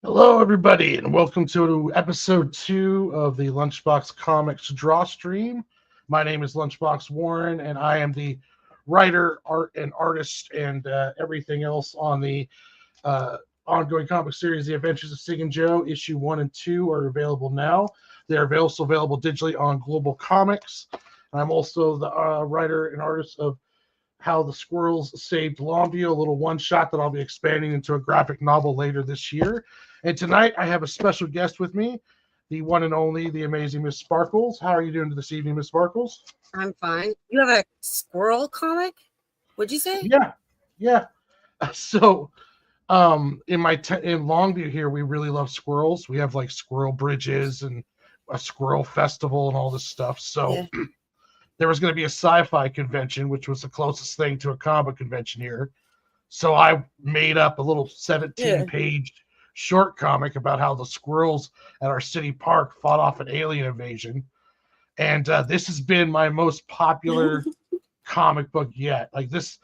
Hello, everybody, and welcome to episode 2 of the LunchBox Comics Draw Stream. My name is LunchBox Warren, and I am the writer, art, and artist, and everything else on the uh, ongoing comic series, The Adventures of Sig and Joe. Issue 1 and 2 are available now. They are also available digitally on Global Comics. I'm also the writer and artist of How the Squirrels Saved Longview, a little one shot that I'll be expanding into a graphic novel later this year. And tonight I have a special guest with me, the one and only, the amazing Miss Sparkles. How are you doing this evening, Miss Sparkles? I'm fine. You have a squirrel comic? What'd you say? Yeah. So, in Longview here, we really love squirrels. We have like squirrel bridges and a squirrel festival and all this stuff. So, Yeah. there was going to be a sci-fi convention, which was the closest thing to a comic convention here. So I made up a little 17-page short comic about how the squirrels at our city park fought off an alien invasion. And this has been my most popular comic book yet. Like this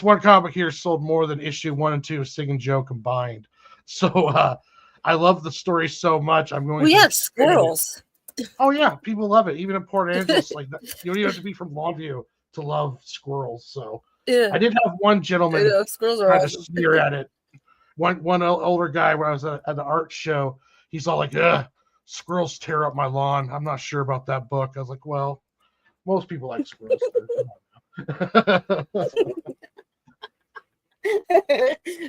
one comic here sold more than issue 1 and 2 of Sig and Joe combined. So I love the story so much. I'm going We to have expand it. squirrels. Oh yeah, people love it. Even in Port Angeles, like you don't even have to be from Longview to love squirrels. So Yeah. I did have one I gentleman know, squirrels are kind of awesome. sneer at it. One older guy when I was at the art show, he's all like, "Ugh, squirrels tear up my lawn. I'm not sure about that book." I was like, "Well, most people like squirrels."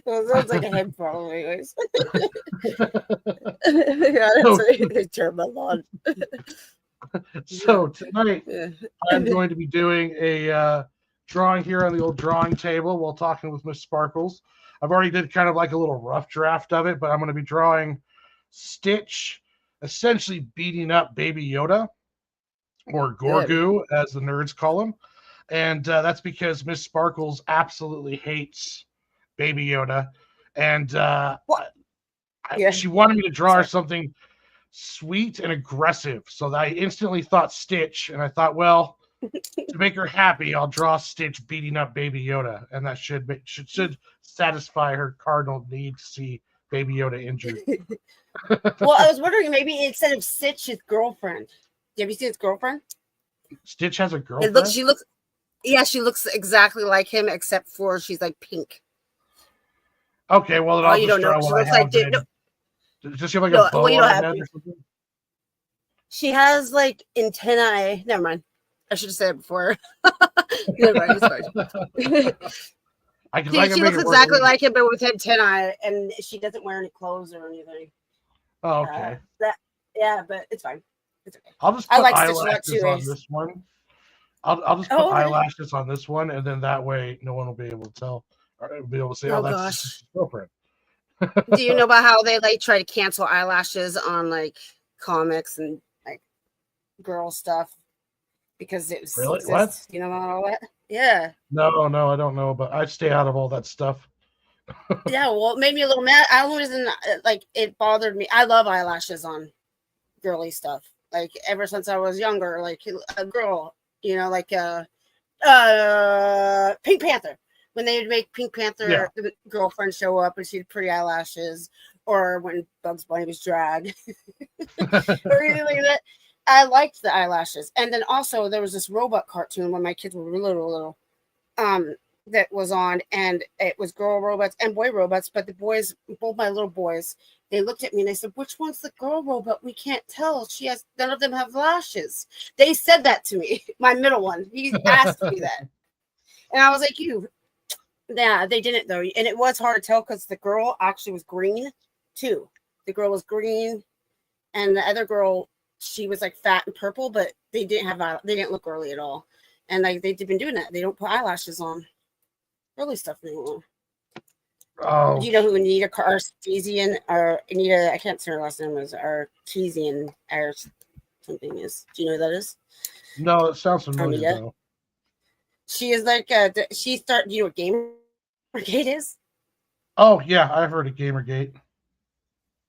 Well, sounds like a head problem, anyways. Yeah, that's so, right. They turn my lawn. so tonight Yeah. I'm going to be doing a drawing here on the old drawing table while talking with Miss Sparkles. I've already did kind of like a little rough draft of it, but I'm going to be drawing Stitch essentially beating up Baby Yoda, or Good. Gorgu, as the nerds call him. And that's because Miss Sparkles absolutely hates Baby Yoda. And What? Yeah. she wanted me to draw her Sorry. something sweet and aggressive. So I instantly thought Stitch, and I thought, well, to make her happy, I'll draw Stitch beating up Baby Yoda, and that should satisfy her cardinal need to see Baby Yoda injured. Well, I was wondering maybe instead of Stitch, his girlfriend. Have you seen his girlfriend? Stitch has a It girlfriend? looks. She looks. Yeah, she looks exactly like him, except for she's like pink. Okay, well, then Oh, I'll you just don't know. draw She what looks I like. have then. No, Does she have like no, a bow well, you on don't her have. head or something? She has like antennae. Never mind. I should have said it before. Never mind. It's fine. She looks exactly like him, but with antennae, and she doesn't wear any clothes or anything. Oh, okay. Yeah, but it's fine. It's okay. I'll just I put like Stitch a lot eyelashes too. on this one. I'll just put Oh, okay. eyelashes on this one, and then that way no one will be able to tell or be able to say, "Oh, Oh that's gosh. his girlfriend." Do you know about how they like try to cancel eyelashes on like comics and like girl stuff because it was Really? What? exists? You know about all that? Yeah. No, I don't know, but I stay out of all that stuff. Yeah, well, it made me a little mad. I wasn't like it bothered me. I love eyelashes on girly stuff. Like ever since I was younger, like a girl, like Pink Panther. When they would make Pink Panther the girlfriend show up and she had pretty eyelashes, or when Bugs Bunny was dragged, or anything like that. I liked the eyelashes. And then also there was this robot cartoon when my kids were little, that was on, and it was girl robots and boy robots, but the boys, both my little boys, they looked at me and they said, "Which one's the girl robot? We can't tell. None of them have lashes." They said that to me. My middle one, he asked me that, and I was like, "Yeah, they didn't though." And it was hard to tell because the girl actually was green too. The girl was green, and the other girl, she was like fat and purple, but they didn't look girly at all. And like they've been doing that. They don't put eyelashes on early stuff anymore. Oh, Do you know who Anita Artesian or Anita? I can't say her last name is Artesian or something is. Do you know who that is? no, it sounds familiar Anita. though. She is like she started. You know what Gamergate is? Oh yeah, I've heard of Gamergate.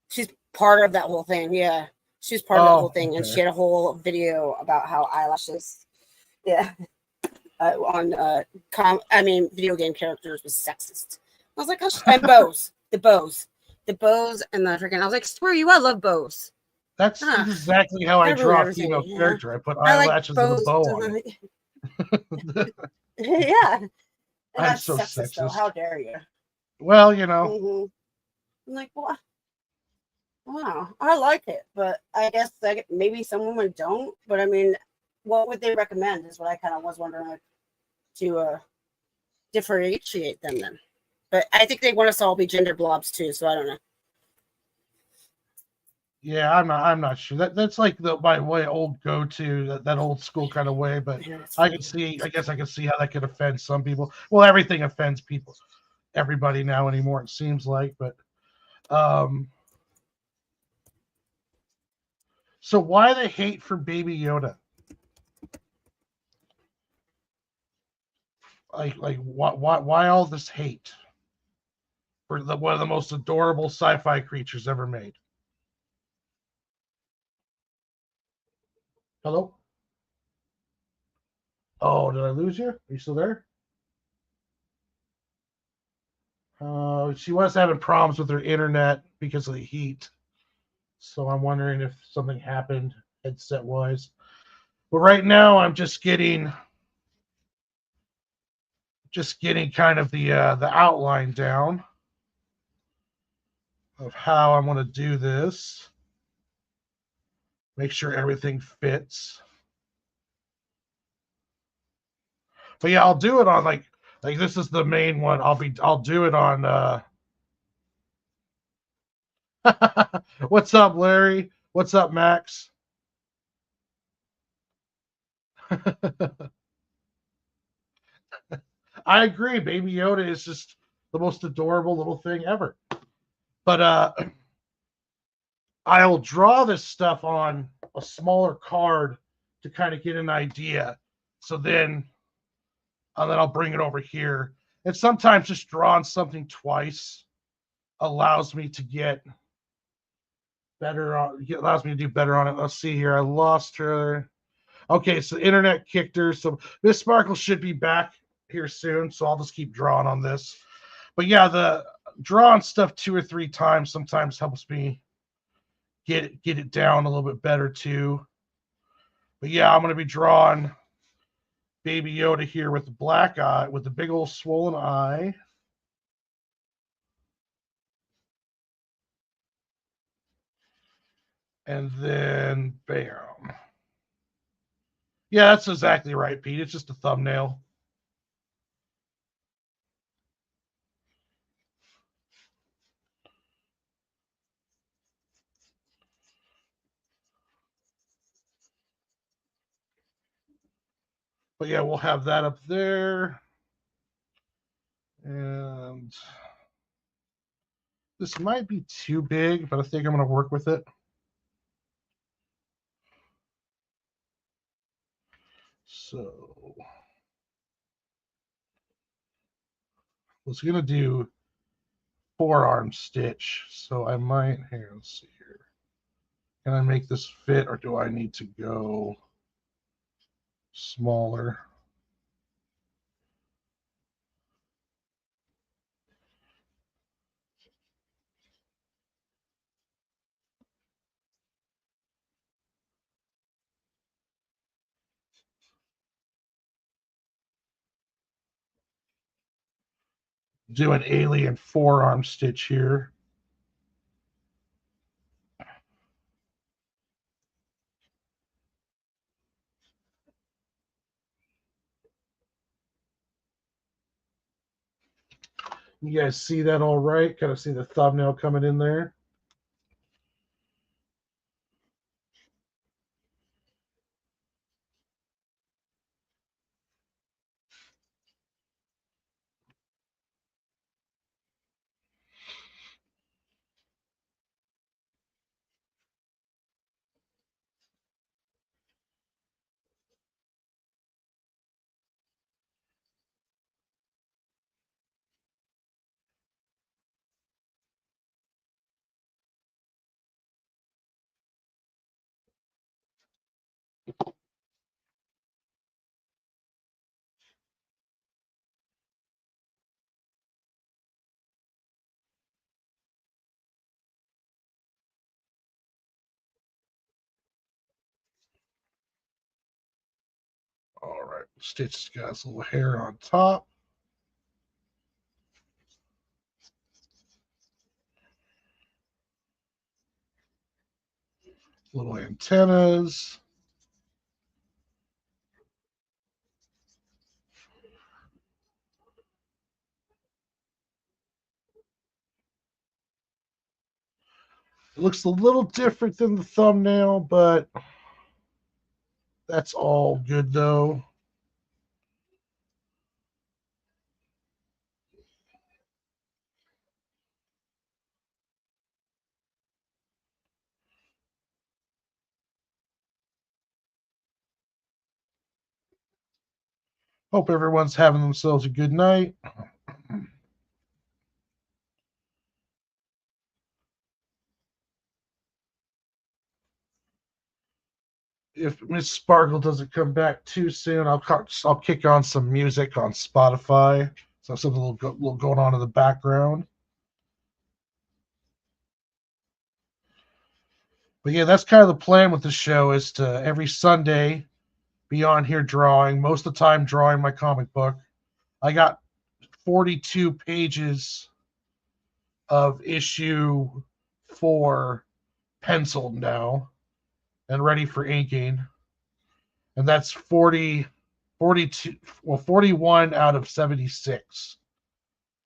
She's part of that whole thing. Yeah, she's part of that whole thing, and she had a whole video about how eyelashes. Yeah. On video game characters was sexist. I was like, "Gosh," and bows. The the bows and the freaking. I was like, screw you, I love bows. That's Ah, exactly how I gotta ruin draw a everything. female You know? character. I put I like eyelashes and a bows. bow on it. Yeah, and I'm that's so sexist though. sexist. How dare you? Well, I'm like, what? Wow, I like it, but I guess like maybe some women don't. But I mean, what would they recommend? Is what I kind of was wondering, like, to differentiate them then. But I think they want us to all be gender blobs too, so I don't know. yeah, I'm not sure. That's like my way old go to that old school kind of way. But Yeah, that's I funny. can see. I guess I can see how that could offend some people. Well, everything offends people, everybody now anymore. It seems like, but so why the hate for Baby Yoda? Like why all this hate for one of the most adorable sci-fi creatures ever made? Hello? Oh, did I lose you? Are you still there? She was having problems with her internet because of the heat. So I'm wondering if something happened headset wise. But right now I'm just getting kind of the outline down of how I'm going to do this. Make sure everything fits. But yeah, I'll do it on like this is the main one. I'll do it on What's up, Larry? What's up, Max? I agree. Baby Yoda is just the most adorable little thing ever. But I'll draw this stuff on a smaller card to kind of get an idea. So then I'll bring it over here. And sometimes just drawing something twice allows me to get better on. Allows me to do better on it. Let's see here. I lost her. Okay, so the internet kicked her. So Miss Sparkle should be back here soon. So I'll just keep drawing on this. But yeah, the drawing stuff 2 or 3 times sometimes helps me get it down a little bit better too. But yeah, I'm gonna be drawing Baby Yoda here with the black eye, with the big old swollen eye. And then bam. Yeah, that's exactly right, Pete. It's just a thumbnail. But yeah, we'll have that up there. And this might be too big, but I think I'm going to work with it. So I was going to do forearm stitch. So I might, here, let's see here. Can I make this fit or do I need to go smaller? Do an alien forearm stitch here. You guys see that all right? Kind of see the thumbnail coming in there. Stitch's got his little hair on top. Little antennas. It looks a little different than the thumbnail, but that's all good though. Hope everyone's having themselves a good night. If Miss Sparkle doesn't come back too soon, I'll kick on some music on Spotify. So something a little going on in the background. But yeah, that's kind of the plan with the show is to every Sunday be on here drawing. Most of the time drawing my comic book. I got 42 pages of issue 4 penciled now and ready for inking. And that's 41 out of 76.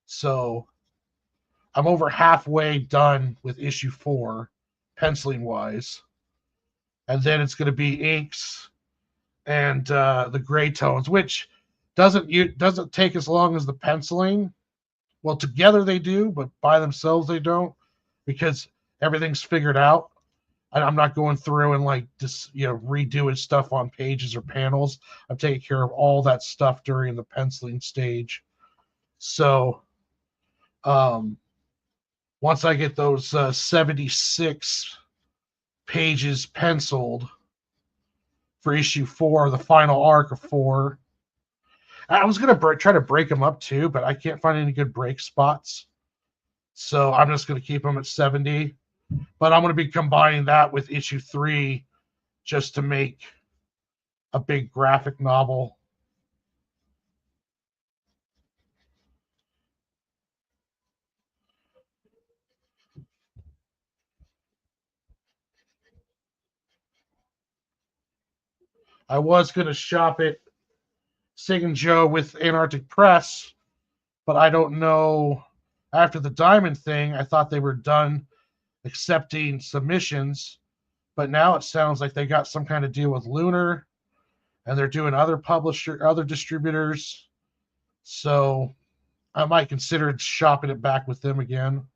So I'm over halfway done with issue 4, penciling wise. And then it's going to be inks and the gray tones, which doesn't take as long as the penciling. Well, together they do, but by themselves they don't, because everything's figured out. I'm not going through and like just redoing stuff on pages or panels. I'm taking care of all that stuff during the penciling stage. So once I get those 76 pages penciled for issue 4, the final arc of 4, I was gonna try to break them up too, but I can't find any good break spots. So I'm just gonna keep them at 70. But I'm gonna be combining that with issue 3 just to make a big graphic novel. I was gonna shop it Sig and Joe with Antarctic Press, but I don't know. After the Diamond thing, I thought they were done accepting submissions, but now it sounds like they got some kind of deal with Lunar, and they're doing other distributors. So I might consider shopping it back with them again.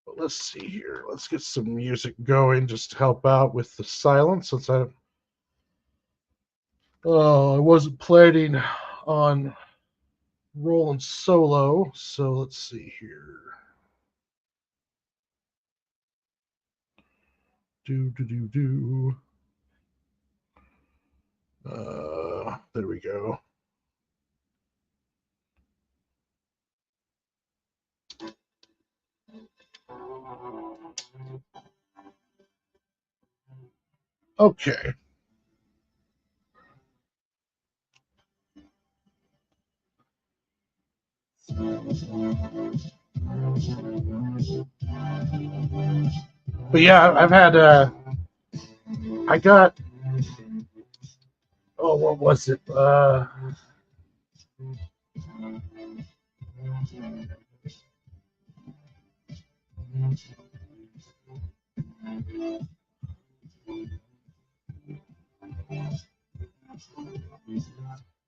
But let's see here. Let's get some music going just to help out with the silence since I wasn't planning on rolling solo. So let's see here. Do. There we go. Okay. But yeah, I've had I got what was it?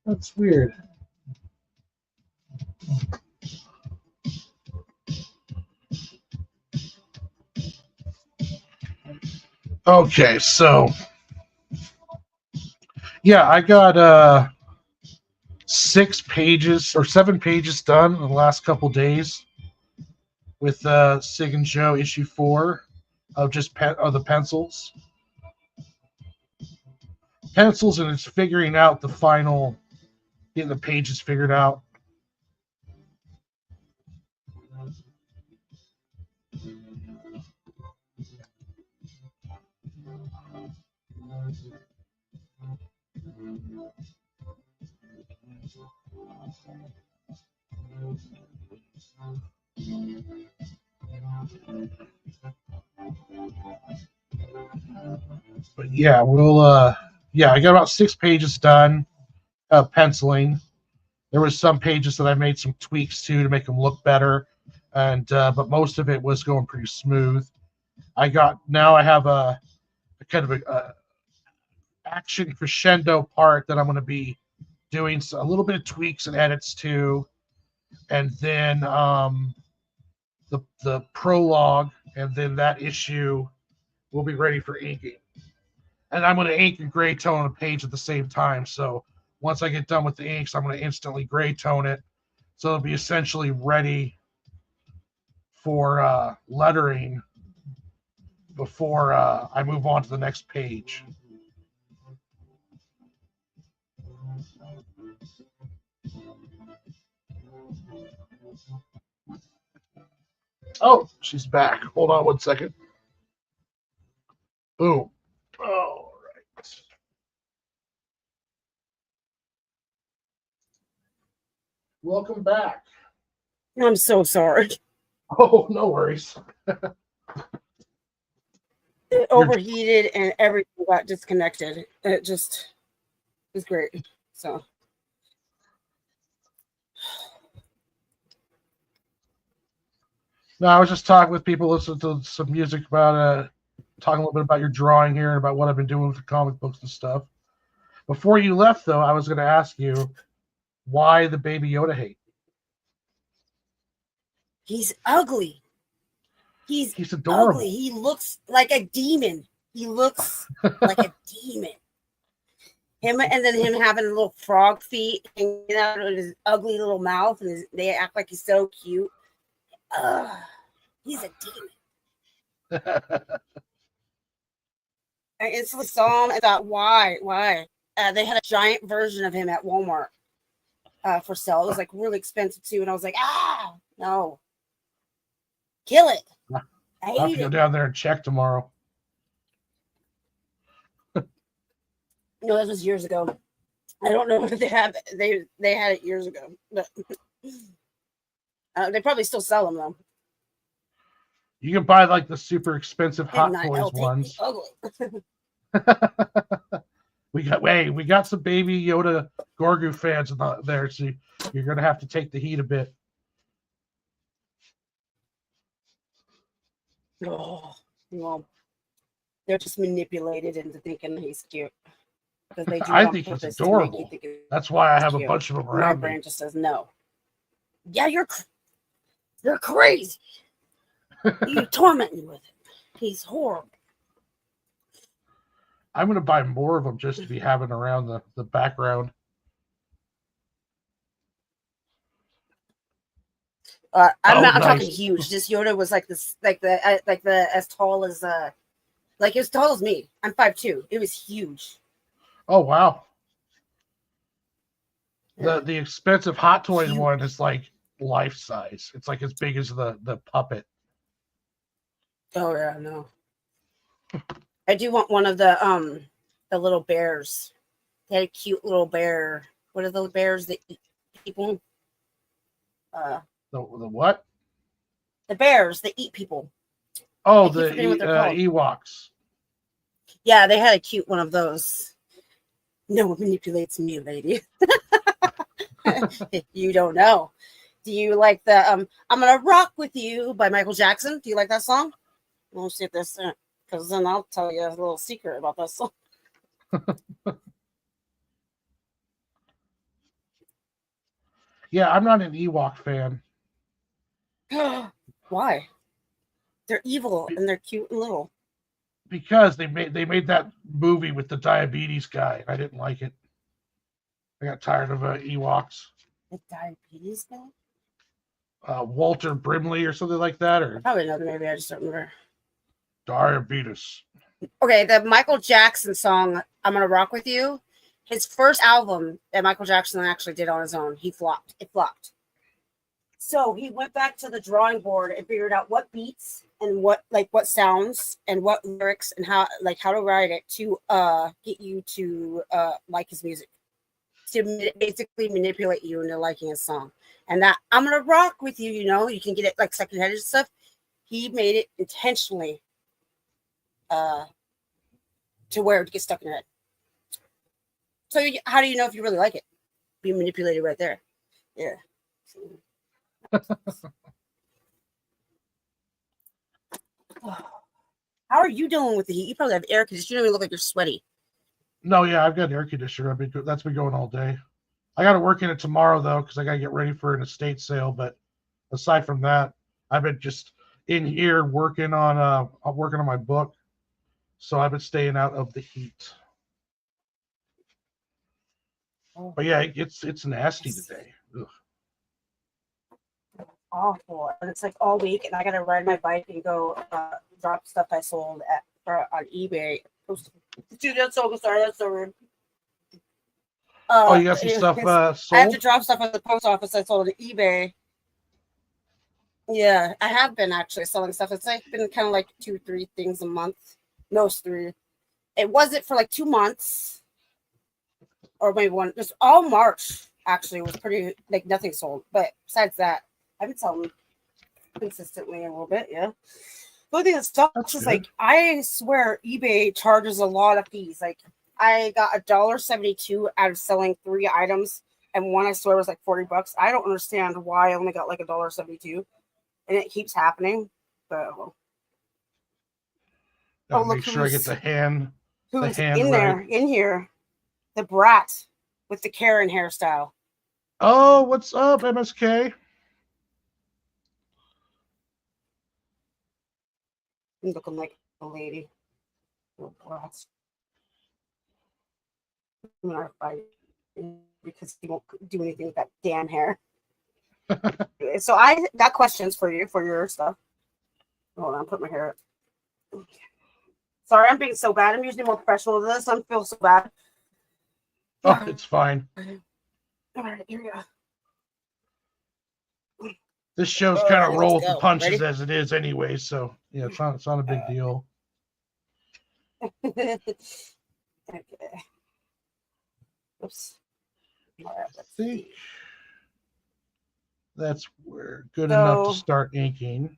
That's weird. Okay, so yeah, I got 6 pages or 7 pages done in the last couple days with Sig and Joe issue 4 of just the pencils, and it's figuring out the final, getting the pages figured out. But yeah, I got about 6 pages done penciling. There was some pages that I made some tweaks to make them look better, and but most of it was going pretty smooth. I have a kind of a action crescendo part that I'm going to be doing a little bit of tweaks and edits to, and then the prologue, and then that issue will be ready for inking. And I'm going to ink and gray tone a page at the same time. So once I get done with the inks, I'm going to instantly gray tone it, so it'll be essentially ready for lettering before I move on to the next page. Oh, she's back. Hold on 1 second. Boom. All right. Welcome back. I'm so sorry. Oh, no worries. It overheated and everything got disconnected. It just was great. So. No, I was just talking with people, listening to some music about talking a little bit about your drawing here and about what I've been doing with the comic books and stuff. Before you left, though, I was going to ask you why the Baby Yoda hate. He's ugly. He's adorable. Ugly. He looks like a demon. He looks like a demon. Him and then him having little frog feet hanging out of his ugly little mouth, and they act like he's so cute. He's a demon. I instantly saw him and thought, why? They had a giant version of him at Walmart for sale. It was like really expensive too, and I was like, no, kill it. I'll have to go down there and check tomorrow. No, this was years ago. I don't know if they have. They had it years ago, but they probably still sell them though. You can buy like the super expensive Hot Toys ones. we got some Baby Yoda Gorgu fans there, so you're gonna have to take the heat a bit. Oh, well, they're just manipulated into thinking he's cute. They do I think he's adorable. That's why I have cute. A bunch of them around. My brain just says no. Yeah, you're crazy. You torment me with it. He's horrible. I'm going to buy more of them just to be having around the background. I'm talking huge. This Yoda was like this, like the as tall as like as tall as me. I'm 5'2". It was huge. Oh wow. The expensive Hot Toys one is like life size. It's like as big as the puppet. Oh yeah, no. I do want one of the little bears. They had a cute little bear. What are those bears that eat people? The what? The bears that eat people. Oh, the Ewoks. Yeah, they had a cute one of those. No one manipulates me, lady. You don't know. Do you like the I'm Gonna Rock With You by Michael Jackson? Do you like that song? We'll see if this, because then I'll tell you a little secret about that song. Yeah, I'm not an Ewok fan. Why? They're evil and they're cute and little. Because they made that movie with the diabetes guy. I didn't like it. I got tired of Ewoks. The diabetes guy? Walter Brimley or something like that, or probably not. Maybe I just don't remember. Diabetes. Okay, the Michael Jackson song "I'm Gonna Rock with You," his first album that Michael Jackson actually did on his own, he flopped. It flopped. So he went back to the drawing board and figured out what beats and what sounds and what lyrics and how to write it to get you to like his music, to basically manipulate you into liking his song. And that "I'm gonna rock with you," you can get it like secondhand and stuff. He made it intentionally to where it gets stuck in your head. So how do you know if you really like it? Be manipulated right there. Yeah. How are you dealing with the heat? You probably have air conditioning. You don't even look like you're sweaty. No, yeah, I've got an air conditioner. That's been going all day. I got to work in it tomorrow though, because I got to get ready for an estate sale. But aside from that, I've been just in here working on my book. So I've been staying out of the heat. But yeah, it's nasty today. Ugh. Awful. And it's like all week, and I gotta ride my bike and go drop stuff I sold on eBay. Dude, that's so sorry. That's so rude. You got some stuff sold? I have to drop stuff at the post office I sold on eBay. Yeah, I have been actually selling stuff. It's like been kind of like 2-3 things a month. Most 3. It wasn't for like 2 months. Or maybe one. Just all March actually was pretty like nothing sold. But besides that, I've been selling consistently a little bit, yeah. The only thing that sucks is like I swear eBay charges a lot of fees. Like I got $1.72 out of selling 3 items, and one I swear was like $40. I don't understand why I only got like $1.72, and it keeps happening. But make sure I get the hand. Who's the hand in right. there? In here, the brat with the Karen hairstyle. Oh, what's up, MSK? I'm looking like a lady. Oh, brats. I'm gonna fight because he won't do anything with that damn hair. So I got questions for you for your stuff. Hold on, put my hair up. Okay. Sorry, I'm being so bad. I'm usually more professional than this. I feel so bad. Oh, it's fine. All right, here we go. This show's kind of roll with the punches. Ready? As it is anyway, so yeah, it's not a big deal. Okay. Oops. I think that's good enough to start inking.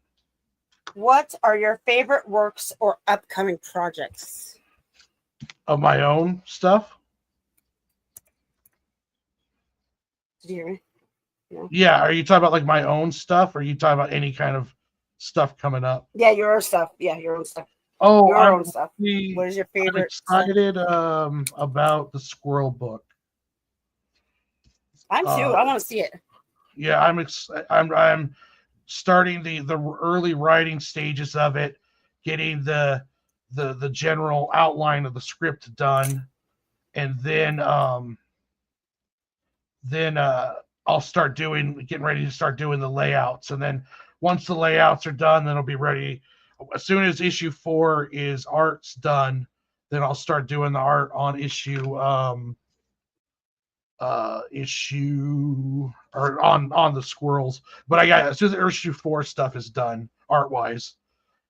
What are your favorite works or upcoming projects? Of my own stuff? Did you hear me? No. Yeah, are you talking about like my own stuff, or are you talking about any kind of stuff coming up? Yeah, your own stuff. Yeah, your own stuff. Oh, your own stuff. What is your favorite? I'm excited about the squirrel book. I'm too. I want to see it. Yeah, I'm starting the early writing stages of it, getting the general outline of the script done, and then I'll start getting ready to start doing the layouts, and then once the layouts are done, then I'll be ready. As soon as issue 4 is art's done, then I'll start doing the art on issue or on the squirrels. But as soon as issue 4 stuff is done art wise,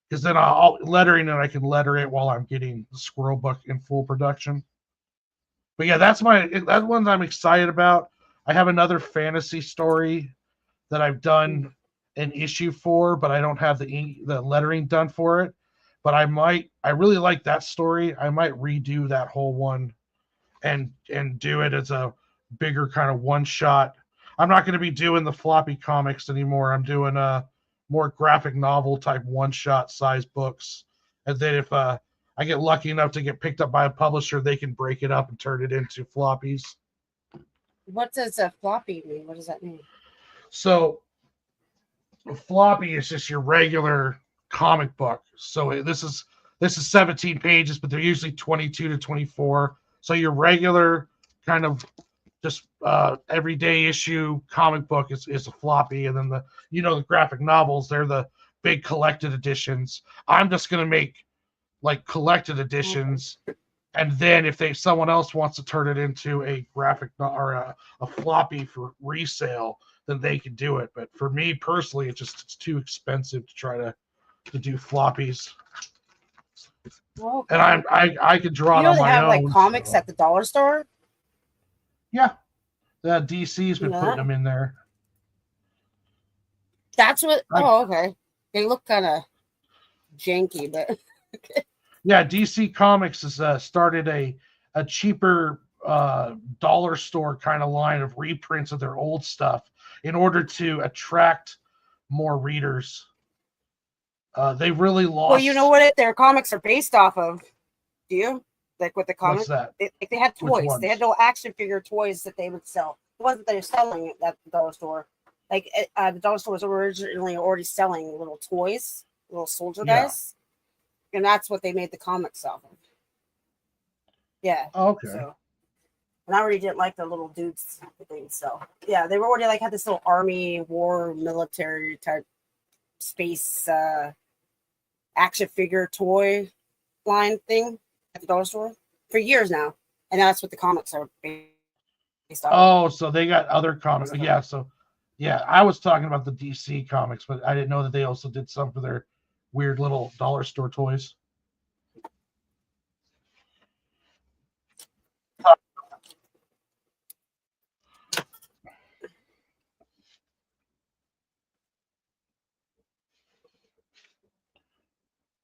because then I'll lettering and I can letter it while I'm getting the squirrel book in full production. But yeah, that's one I'm excited about. I have another fantasy story that I've done an issue for, but I don't have the lettering done for it. But I really like that story. I might redo that whole one and do it as a bigger kind of one shot. I'm not going to be doing the floppy comics anymore. I'm doing a more graphic novel type one shot size books. And then if I get lucky enough to get picked up by a publisher, they can break it up and turn it into floppies. What does a floppy mean? What does that mean? So floppy is just your regular comic book. So this is 17 pages, but they're usually 22 to 24. So your regular kind of just everyday issue comic book is a floppy, and then the graphic novels, they're the big collected editions. I'm just gonna make like collected editions, and then if someone else wants to turn it into a graphic or a floppy for resale, then they can do it. But for me personally, it's too expensive to try to do floppies. Okay. And I could draw You it know on they my have like own. comics So. at the dollar store. Yeah, the DC's been Yeah. putting them in there. That's what. Oh, okay. They look kind of janky, but okay. Yeah, DC Comics has started a cheaper dollar store kind of line of reprints of their old stuff in order to attract more readers. They really lost. Well, you know what their comics are based off of? Do you? Like with the comics? What's that? They had toys. They had little action figure toys that they would sell. It wasn't that they're selling at the dollar store. Like the dollar store was originally already selling little toys, little soldier guys. And that's what they made the comics off of. Yeah. Okay. So, and I already didn't like the little dudes that they would sell. Yeah, they were already like had this little army, war, military type space action figure toy line thing at the dollar store for years now, and that's what the comics are based on. Oh, so they got other comics. Yeah, so yeah, I was talking about the DC comics, but I didn't know that they also did some for their weird little dollar store toys.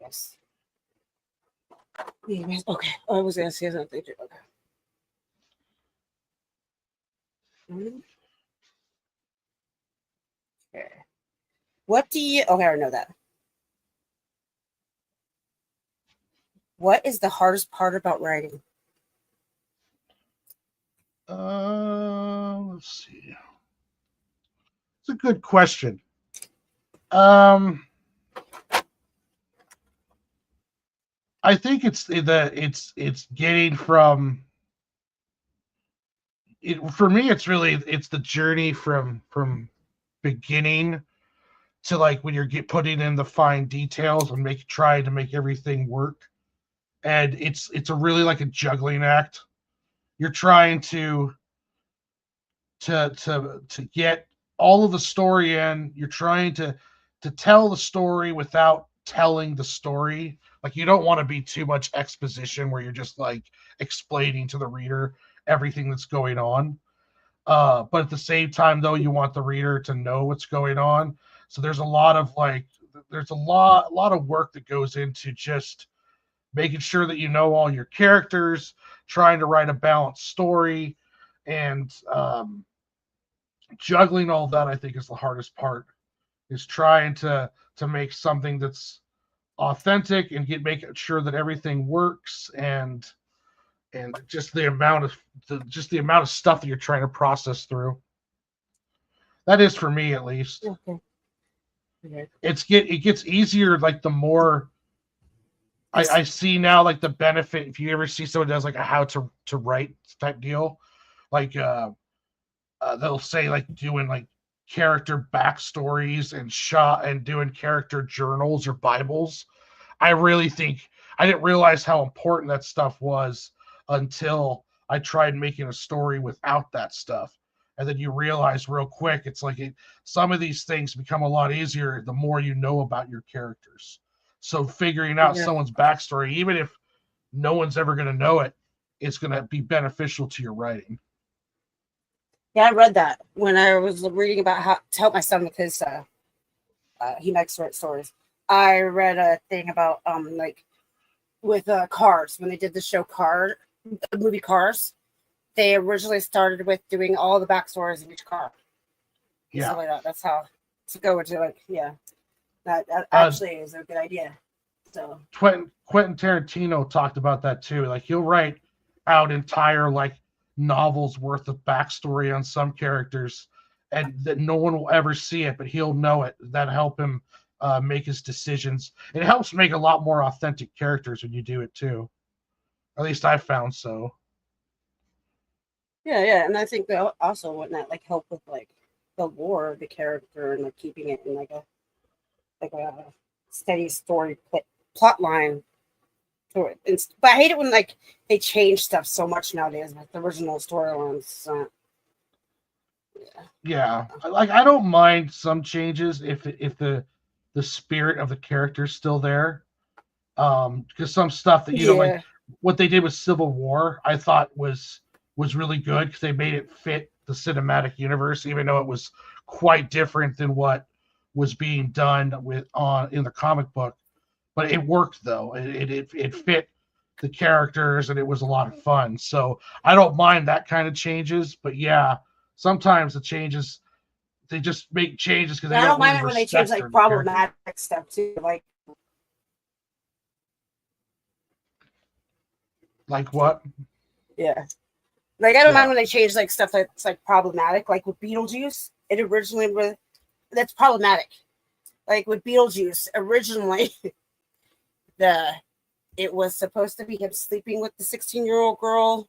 Yes. Okay. I was gonna say something. Okay. Okay. What do you? Okay, I know that. What is the hardest part about writing? Let's see. It's a good question. I think it's getting from it for me. It's the journey from beginning to like when you're putting in the fine details and trying to make everything work. And it's a really like a juggling act. You're trying to get all of the story in. You're trying to tell the story without telling the story. Like you don't want to be too much exposition where you're just like explaining to the reader everything that's going on. But at the same time, though, you want the reader to know what's going on. So there's a lot of work that goes into just making sure that you know all your characters, trying to write a balanced story, and juggling all that. I think is the hardest part. Is trying to make something that's authentic and making sure that everything works, and just the amount of stuff that you're trying to process through. That is for me at least. Okay. It gets easier like the more I see now, like the benefit. If you ever see someone does like a how to write type deal, like they'll say like doing like character backstories and doing character journals or Bibles. I really think I didn't realize how important that stuff was until I tried making a story without that stuff. And then you realize real quick, it's like some of these things become a lot easier the more you know about your characters. So figuring out someone's backstory, even if no one's ever going to know it, it's going to be beneficial to your writing. Yeah, I read that when I was reading about how to help my son with his he likes to write stories. I read a thing about like with Cars, when they did the show the movie Cars, they originally started with doing all the backstories of each car. Yeah, like that. That's how to go into like that actually is a good idea. So Quentin Tarantino talked about that too. Like he'll write out entire like novels worth of backstory on some characters, and that no one will ever see it, but he'll know it. That help him make his decisions. It helps make a lot more authentic characters when you do it too. At least I found so. Yeah, and I think that also wouldn't that like help with like the lore of the character and like keeping it in like a steady story plot line to it. But I hate it when like they change stuff so much nowadays with the original storylines. Yeah, like I don't mind some changes if the spirit of the character's still there. Because some stuff that like what they did with Civil War, I thought was really good because they made it fit the cinematic universe, even though it was quite different than what was being done in the comic book. But it worked though. It fit the characters and it was a lot of fun. So I don't mind that kind of changes. But yeah, sometimes the changes they just make changes because they I don't don't mind really it when they change like problematic stuff too, like what? Yeah. Like I don't mind when they change like stuff that's like problematic, like with Beetlejuice. It originally was that's problematic. Like with Beetlejuice, originally it was supposed to be him sleeping with the 16-year-old girl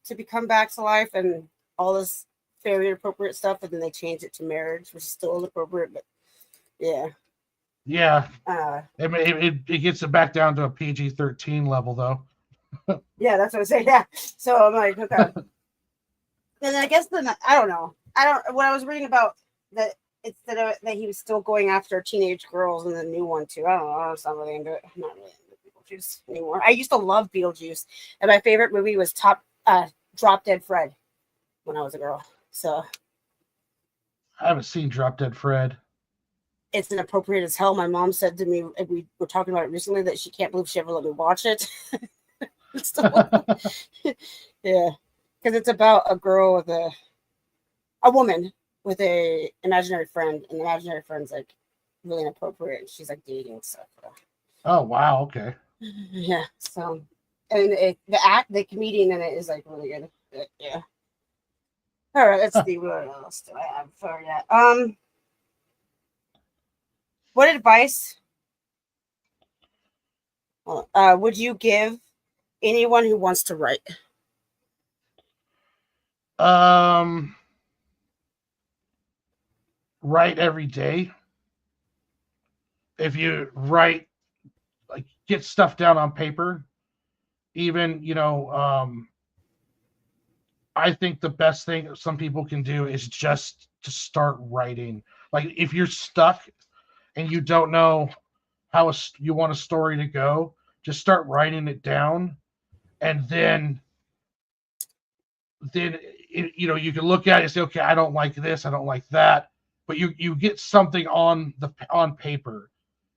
to become back to life and all this very inappropriate stuff, and then they changed it to marriage, which is still inappropriate, but yeah. Yeah. It gets it back down to a PG-13 level though. Yeah, that's what I say. Yeah. So I'm like, okay. And I guess then I don't know. When I was reading about that instead of that he was still going after teenage girls in the new one too. I don't know. I'm not really into it. I'm not really into Beetlejuice anymore. I used to love Beetlejuice, and my favorite movie was Drop Dead Fred when I was a girl. So I haven't seen Drop Dead Fred. It's inappropriate as hell. My mom said to me, we were talking about it recently, that she can't believe she ever let me watch it. Yeah, because it's about a girl with a woman with a imaginary friend, and the imaginary friend's like really inappropriate, and she's like dating and stuff. Oh wow, okay. Yeah, so and the comedian in it is like really good. Yeah. All right, let's see what else do I have for that. What advice would you give anyone who wants to write? Write every day. If you write, like, get stuff down on paper, even, I think the best thing some people can do is just to start writing. Like, if you're stuck and you don't know how you want a story to go, just start writing it down, and then you can look at it and say, okay, I don't like this, I don't like that, but you get something on paper.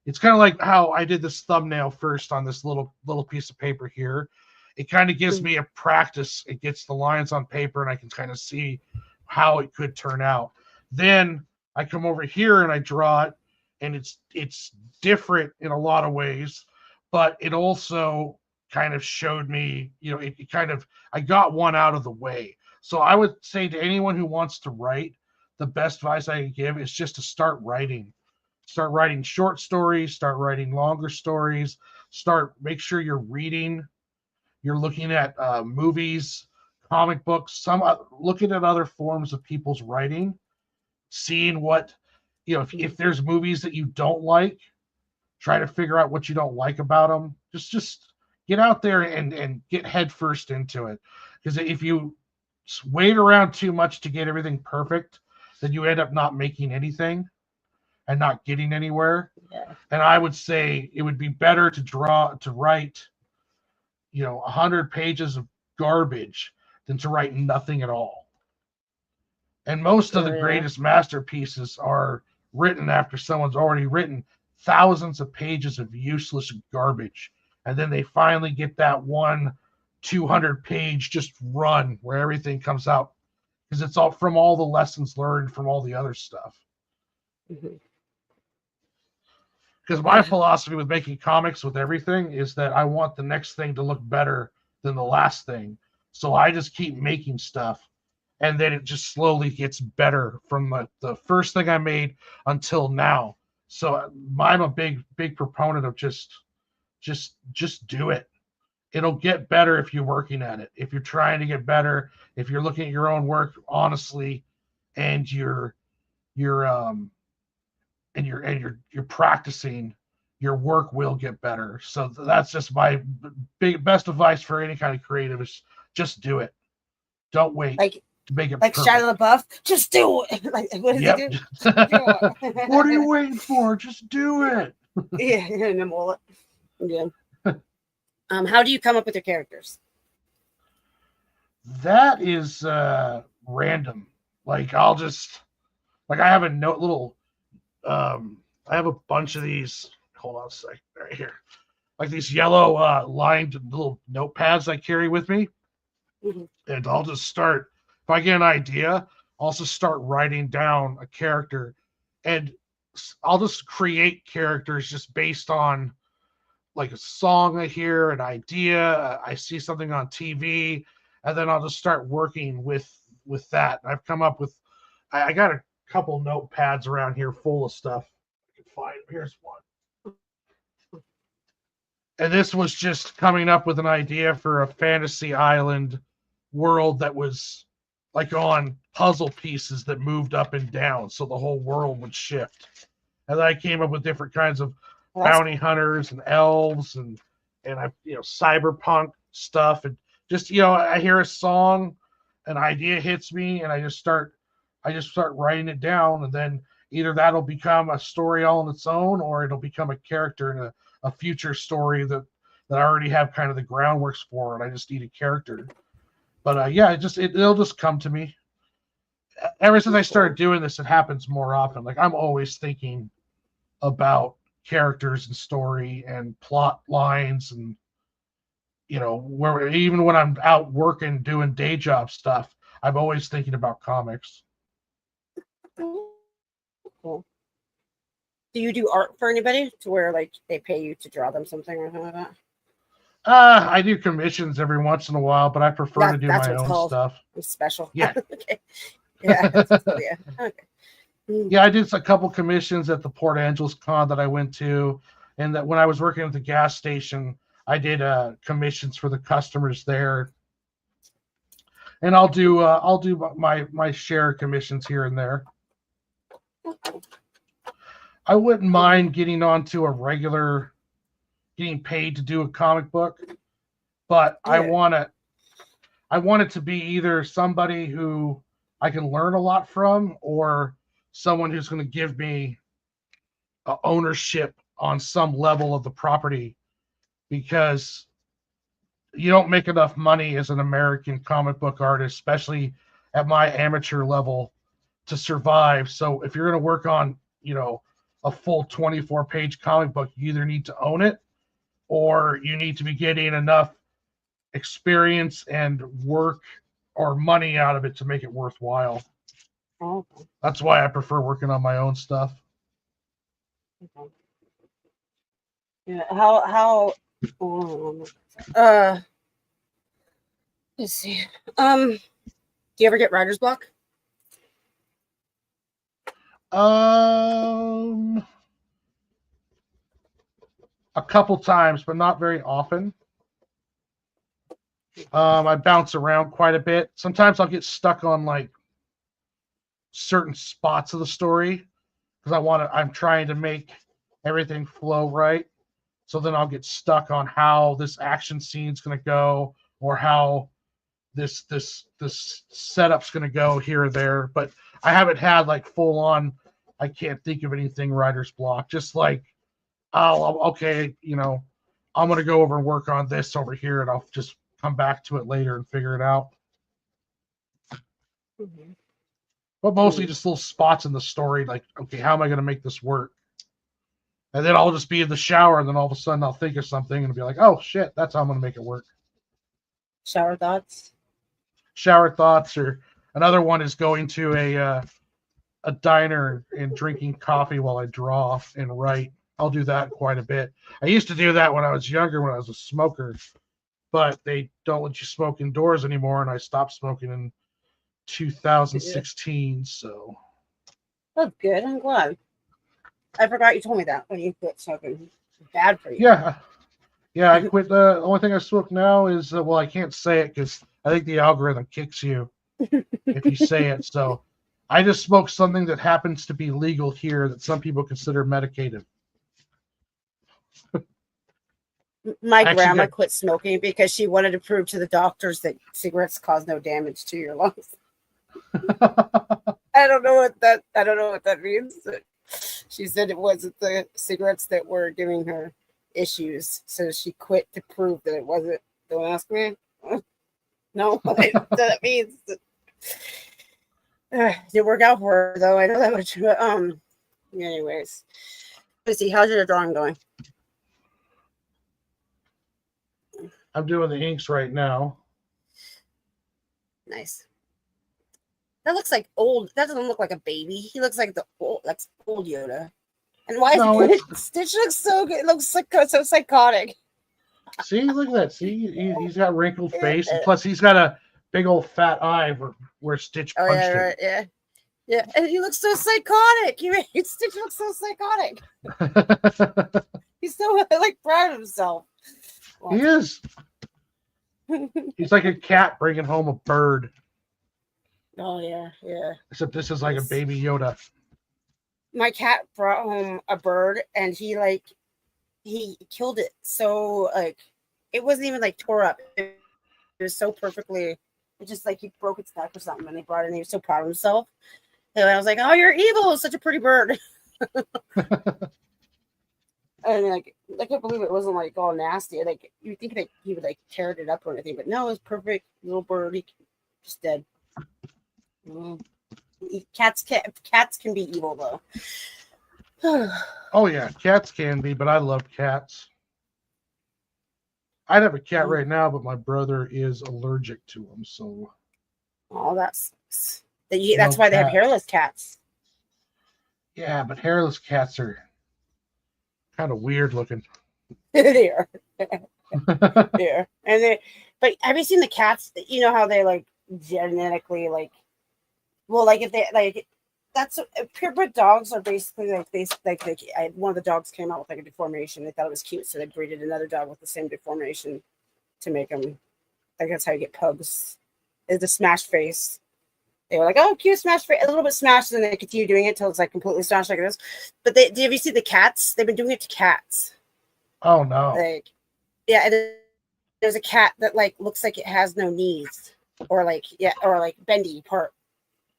It's kind of like how I did this thumbnail first on this little piece of paper here. It kind of gives me a practice. It gets the lines on paper, and I can kind of see how it could turn out. Then I come over here and I draw it, and it's different in a lot of ways, but it also kind of showed me, it kind of, I got one out of the way. So I would say to anyone who wants to write, the best advice I can give is just to start writing. Start writing short stories, start writing longer stories, make sure you're reading, you're looking at movies, comic books, looking at other forms of people's writing, seeing what, if there's movies that you don't like, try to figure out what you don't like about them. Just get out there and get headfirst into it. Because if you wait around too much to get everything perfect, then you end up not making anything and not getting anywhere. Yeah. And I would say it would be better to write, 100 pages of garbage than to write nothing at all. And most of the greatest masterpieces are written after someone's already written thousands of pages of useless garbage. And then they finally get that one 200-page just run where everything comes out, because it's all from all the lessons learned from all the other stuff. Because my philosophy with making comics with everything is that I want the next thing to look better than the last thing. So I just keep making stuff, and then it just slowly gets better from the first thing I made until now. So I'm a big proponent of just do it. It'll get better if you're working at it. If you're trying to get better, if you're looking at your own work honestly, and you're you're practicing, your work will get better. So that's just my best advice for any kind of creative is just do it. Don't wait to make it like perfect. Shia LaBeouf, just do it. Like, what does he do? What are you waiting for? Just do it. Yeah, and then mullet. Yeah. How do you come up with your characters? That is random. Like I'll just like I have a note little I have a bunch of these. Hold on a second, right here. Like these yellow lined little notepads I carry with me. Mm-hmm. And I'll just start, if I get an idea, I'll just start writing down a character, and I'll just create characters just based on like a song I hear, an idea, I see something on TV, and then I'll just start working with that. I've come up with, I got a couple notepads around here full of stuff. I can find. Here's one. And this was just coming up with an idea for a fantasy island world that was like on puzzle pieces that moved up and down, so the whole world would shift. And then I came up with different kinds of bounty hunters and elves and I cyberpunk stuff, and just I hear a song, an idea hits me, and I just start writing it down, and then either that'll become a story all on its own, or it'll become a character in a future story that I already have kind of the groundworks for, and I just need a character. But it'll just come to me. Ever since I started doing this, it happens more often. Like I'm always thinking about characters and story and plot lines, and where even when I'm out working doing day job stuff, I'm always thinking about comics. Cool. Do you do art for anybody to where like they pay you to draw them something or something like that? I do commissions every once in a while, but I prefer to do my own stuff. It's special. Yeah. Okay. Yeah. Yeah. Okay. Yeah, I did a couple commissions at the Port Angeles con that I went to, and that when I was working at the gas station, I did commissions for the customers there. And I'll do my share of commissions here and there. I wouldn't mind getting onto a regular, getting paid to do a comic book, but yeah. I want it to be either somebody who I can learn a lot from, or someone who's going to give me ownership on some level of the property, because you don't make enough money as an American comic book artist, especially at my amateur level, to survive. So if you're going to work on, a full 24-page comic book, you either need to own it, or you need to be getting enough experience and work or money out of it to make it worthwhile. Okay. That's why I prefer working on my own stuff. Okay. Yeah. How? Let's see. Do you ever get writer's block? A couple times, but not very often. I bounce around quite a bit. Sometimes I'll get stuck on like certain spots of the story because I'm trying to make everything flow right. So then I'll get stuck on how this action scene's going to go, or how this setup's going to go here or there. But I haven't had like full on, I can't think of anything writer's block. Just like, okay, I'm going to go over and work on this over here, and I'll just come back to it later and figure it out. Mm-hmm. But mostly just little spots in the story, like, okay, how am I going to make this work? And then I'll just be in the shower, and then all of a sudden I'll think of something and be like, oh shit, that's how I'm going to make it work. Shower thoughts. Or another one is going to a diner and drinking coffee while I draw and write. I'll do that quite a bit. I used to do that when I was younger, when I was a smoker. but they don't let you smoke indoors anymore, and I stopped smoking in 2016. So That's good. I'm glad. I forgot you told me that when you quit smoking. Bad for you. Yeah, I quit. The only thing I smoke now is well, I can't say it because I think the algorithm kicks you if you say it. So I just smoke something that happens to be legal here that some people consider medicated. My grandma quit smoking because she wanted to prove to the doctors that cigarettes cause no damage to your lungs. I don't know what that means. She said it wasn't the cigarettes that were giving her issues, so she quit to prove that it wasn't. Don't ask me. No, that means didn't work out for her though. I know that much. But anyways, let's see. How's your drawing going? I'm doing the inks right now. Nice. That looks like old. That doesn't look like a baby. He looks like that's old Yoda. And why is Stitch looks so good? It looks like so psychotic. See, look at that. See, he's got wrinkled face, and plus he's got a big old fat eye where Stitch punched him. Right, yeah. And he looks so psychotic. Stitch looks so psychotic. He's so like proud of himself. He is. He's like a cat bringing home a bird. Oh yeah. Except this is like a baby Yoda. My cat brought home a bird, and he killed it. So like, it wasn't even like tore up. It was so perfectly. It just like he broke its neck or something, and they brought it in. He was so proud of himself. And I was like, "Oh, you're evil! It's such a pretty bird." And like, I can't believe it wasn't like all nasty. Like you think that he would like tear it up or anything, but no, it was perfect little bird. He just dead. Cats can be evil though. Oh yeah, cats can be, but I love cats. I'd have a cat right now, but my brother is allergic to them. So, that's why they have hairless cats. Yeah, but hairless cats are kind of weird looking. They are. Yeah, but have you seen the cats? You know how they like genetically like, well, like if they like, that's purebred dogs are basically one of the dogs came out with like a deformation. They thought it was cute, so they breeded another dog with the same deformation to make them. Like that's how you get pugs. Is the smashed face. They were like, oh, cute smashed face, a little bit smashed, and then they continue doing it until it's like completely smashed like this. But have you seen the cats? They've been doing it to cats. Oh no! Like, yeah, and there's a cat that like looks like it has no knees, or like bendy part,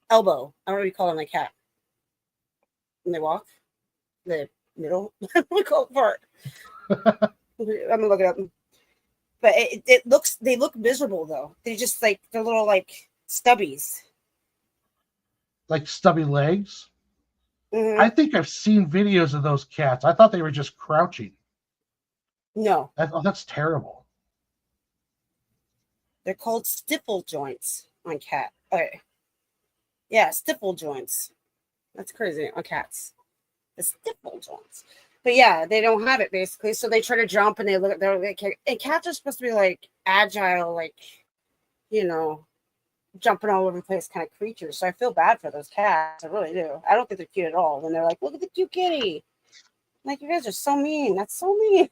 elbow. I don't know what you call them, like cat. When they walk, the middle, we call it part. I'm gonna look it up. But they look miserable though. They just like they're little like stubbies. Like stubby legs? Mm-hmm. I think I've seen videos of those cats. I thought they were just crouching. No. That's terrible. They're called stifle joints on cat. Okay. Yeah, stifle joints. That's crazy on cats. The stifle joints. But yeah, they don't have it basically. So they try to jump and and cats are supposed to be like agile, like, jumping all over the place kind of creatures. So I feel bad for those cats. I really do. I don't think they're cute at all. When they're like, look at the cute kitty. Like, you guys are so mean. That's so mean.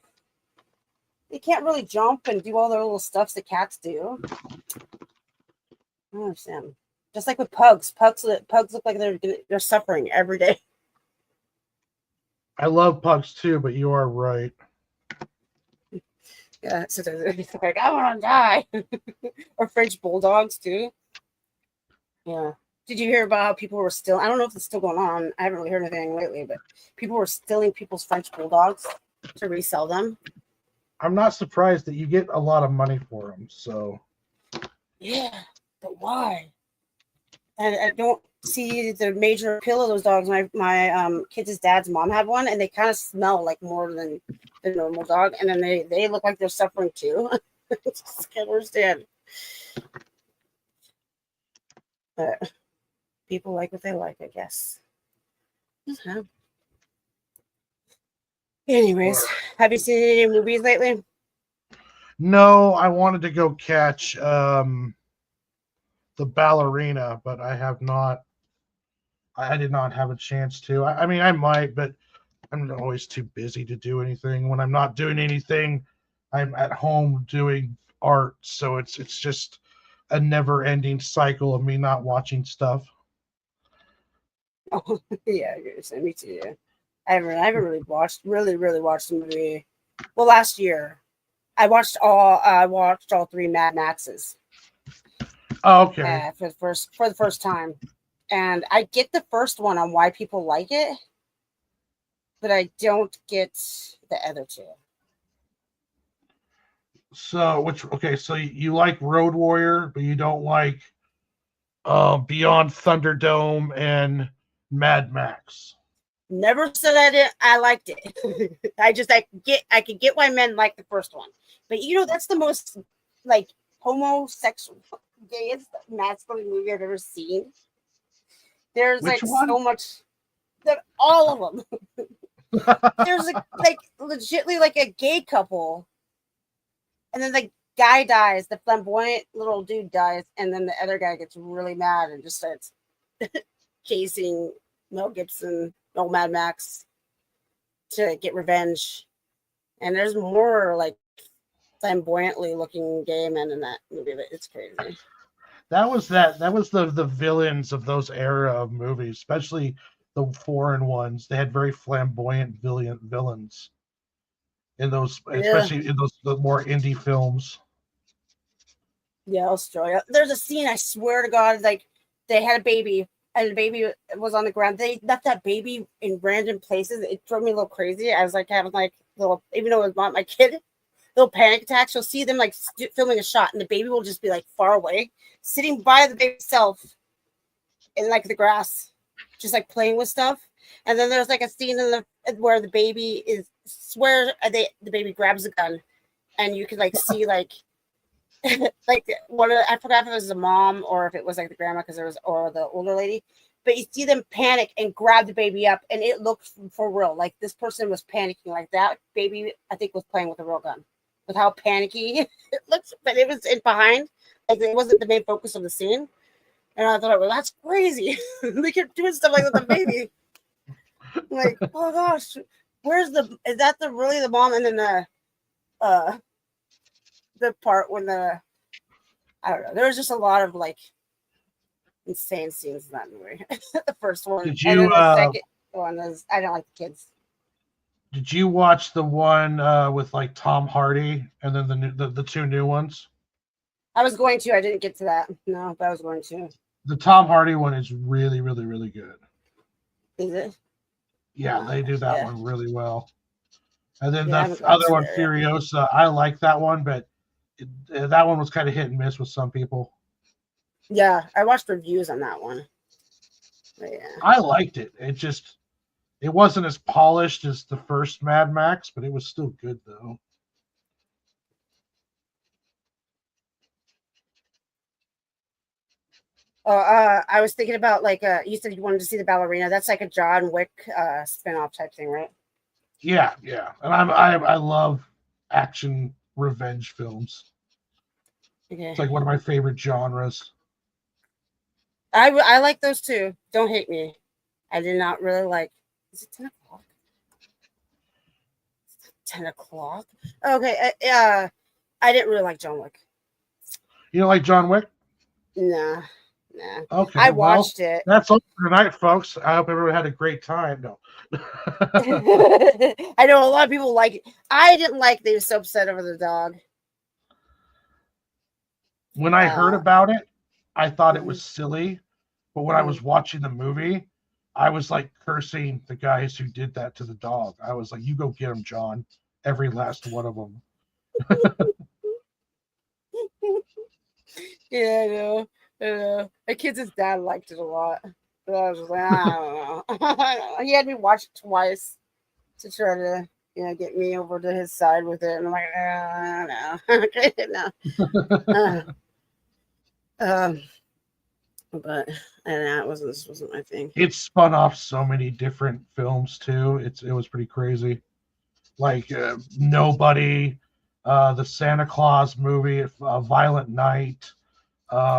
They can't really jump and do all their little stuffs that cats do. I don't understand. Just like with pugs. Pugs look like they're suffering every day. I love pugs too, but you are right. Yeah, so they're like, I want to die. Or French bulldogs too. Yeah. Did you hear about how people were still? I don't know if it's still going on. I haven't really heard anything lately, but people were stealing people's French bulldogs to resell them. I'm not surprised that you get a lot of money for them. So. Yeah, but why? And I don't see the major appeal of those dogs. My kids' dad's mom had one, and they kind of smell like more than the normal dog, and then they look like they're suffering too. Just can't understand. But people like what they like, I guess. Uh-huh. Anyways, have you seen any movies lately? No, I wanted to go catch the ballerina, but I have not. I did not have a chance to. I mean, I might, but I'm always too busy to do anything. When I'm not doing anything, I'm at home doing art, so it's just a never-ending cycle of me not watching stuff. Oh, yeah, me too. Yeah. I haven't really watched the movie. Well, last year I watched all three Mad Maxes Oh, okay. for the first time, and I get the first one on why people like it, but I don't get the other two. So which okay, so you like Road Warrior, but you don't like Beyond Thunderdome and Mad Max. Never said I didn't. I liked it. I could get why men like the first one, but that's the most like homosexual, gayest masculine movie I've ever seen. There's Which like one? so much that all of them. There's like legitly like a gay couple, and then the guy dies. The flamboyant little dude dies, and then the other guy gets really mad and just starts chasing Mel Gibson, old Mad Max, to get revenge. And there's more like flamboyantly looking gay men in that movie, but it's crazy. That was the villains of those era of movies, especially the foreign ones. They had very flamboyant villains in those, Yeah, especially in those the more indie films. yeah, Australia. There's a scene, I swear to God, like they had a baby and the baby was on the ground. They left that baby in random places. It drove me a little crazy. I was like having like little, even though it was not my kid, little panic attacks. You'll see them like filming a shot, and the baby will just be like far away, sitting by the baby itself in like the grass, just like playing with stuff. And then there's like a scene where the baby is the baby grabs a gun, and you can like see like like I forgot if it was the mom or if it was like the grandma because there was or the older lady, but you see them panic and grab the baby up, and it looked for real like this person was panicking. Like that baby, I think, was playing with a real gun with how panicky it looks, but it was in behind, like it wasn't the main focus of the scene. And I thought, well, that's crazy. They kept doing stuff like that with the baby. I'm like, oh gosh, is that really the mom? And then the part when I don't know, there was just a lot of like insane scenes in that movie. The first one, Did and you then the second one is I don't like the kids. did you watch the one with like Tom Hardy and then the two new ones? I was going to, I didn't get to that. No, but I was going to. The Tom Hardy one is really, really, really good. Is it? Yeah, they do that Yeah. one really well. And then Yeah, I the haven't got other to one, there yet. Furiosa, I like that one, but that one was kind of hit and miss with some people. Yeah, I watched reviews on that one. But yeah. I liked it. It wasn't as polished as the first Mad Max, but it was still good though. I was thinking about like you said you wanted to see the ballerina. That's like a John Wick spinoff type thing, right? Yeah, yeah. And I love action revenge films. Okay. It's like one of my favorite genres. I like those too. Don't hate me. I did not really like. Is it 10 o'clock? 10 o'clock. Okay. I didn't really like John Wick. You don't like John Wick? Nah, nah. Okay, I well, watched it. that's all for tonight, folks. I hope everyone had a great time. No. I know a lot of people like it. I didn't like they were so upset over the dog. When I heard about it, I thought it Mhm. was silly. But when I was watching the movie, I was like cursing the guys who did that to the dog. I was like, you go get him, John. Every last one of them. Yeah, I know. I know. My kid's dad liked it a lot. But I was just like, I don't know. He had me watch it twice to try to, get me over to his side with it. And I'm like, I don't know. No. But this wasn't my thing. It spun off so many different films too. It was pretty crazy. Like Nobody, the Santa Claus movie, Violent Night.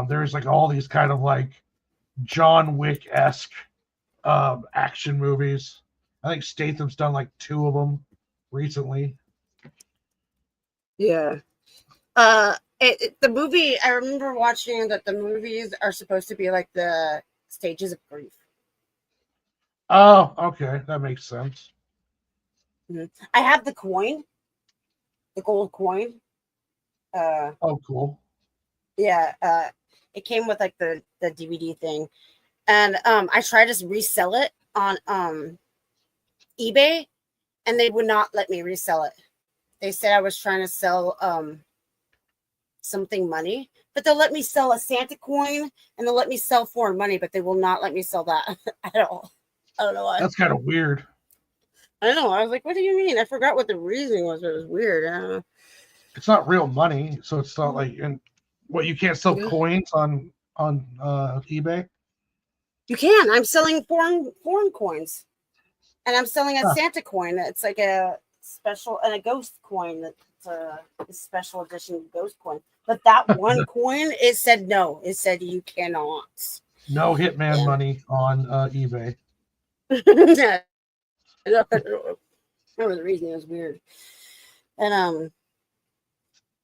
There's like all these kind of like John Wick-esque action movies. I think Statham's done like 2 of them recently. Yeah. The movie, I remember watching that the movies are supposed to be like the stages of grief. Oh, okay, that makes sense. Mm-hmm. I have the coin, the gold coin. Oh, cool. Yeah, it came with like the DVD thing, and I tried to resell it on eBay, and they would not let me resell it. They said I was trying to sell something money, but they'll let me sell a Santa coin and they'll let me sell foreign money, but they will not let me sell that at all. I don't know why. That's kind of weird. I know. I was like, what do you mean? I forgot what the reasoning was, but it was weird. I don't know. It's not real money, so it's not like, and what, you can't sell coins on eBay? You can. I'm selling foreign coins. And I'm selling a Santa coin. It's like a special, and a ghost coin. That's a special edition ghost coin. But that one coin, it said no. It said you cannot. No Hitman money on eBay. I don't know the reason. It was weird. And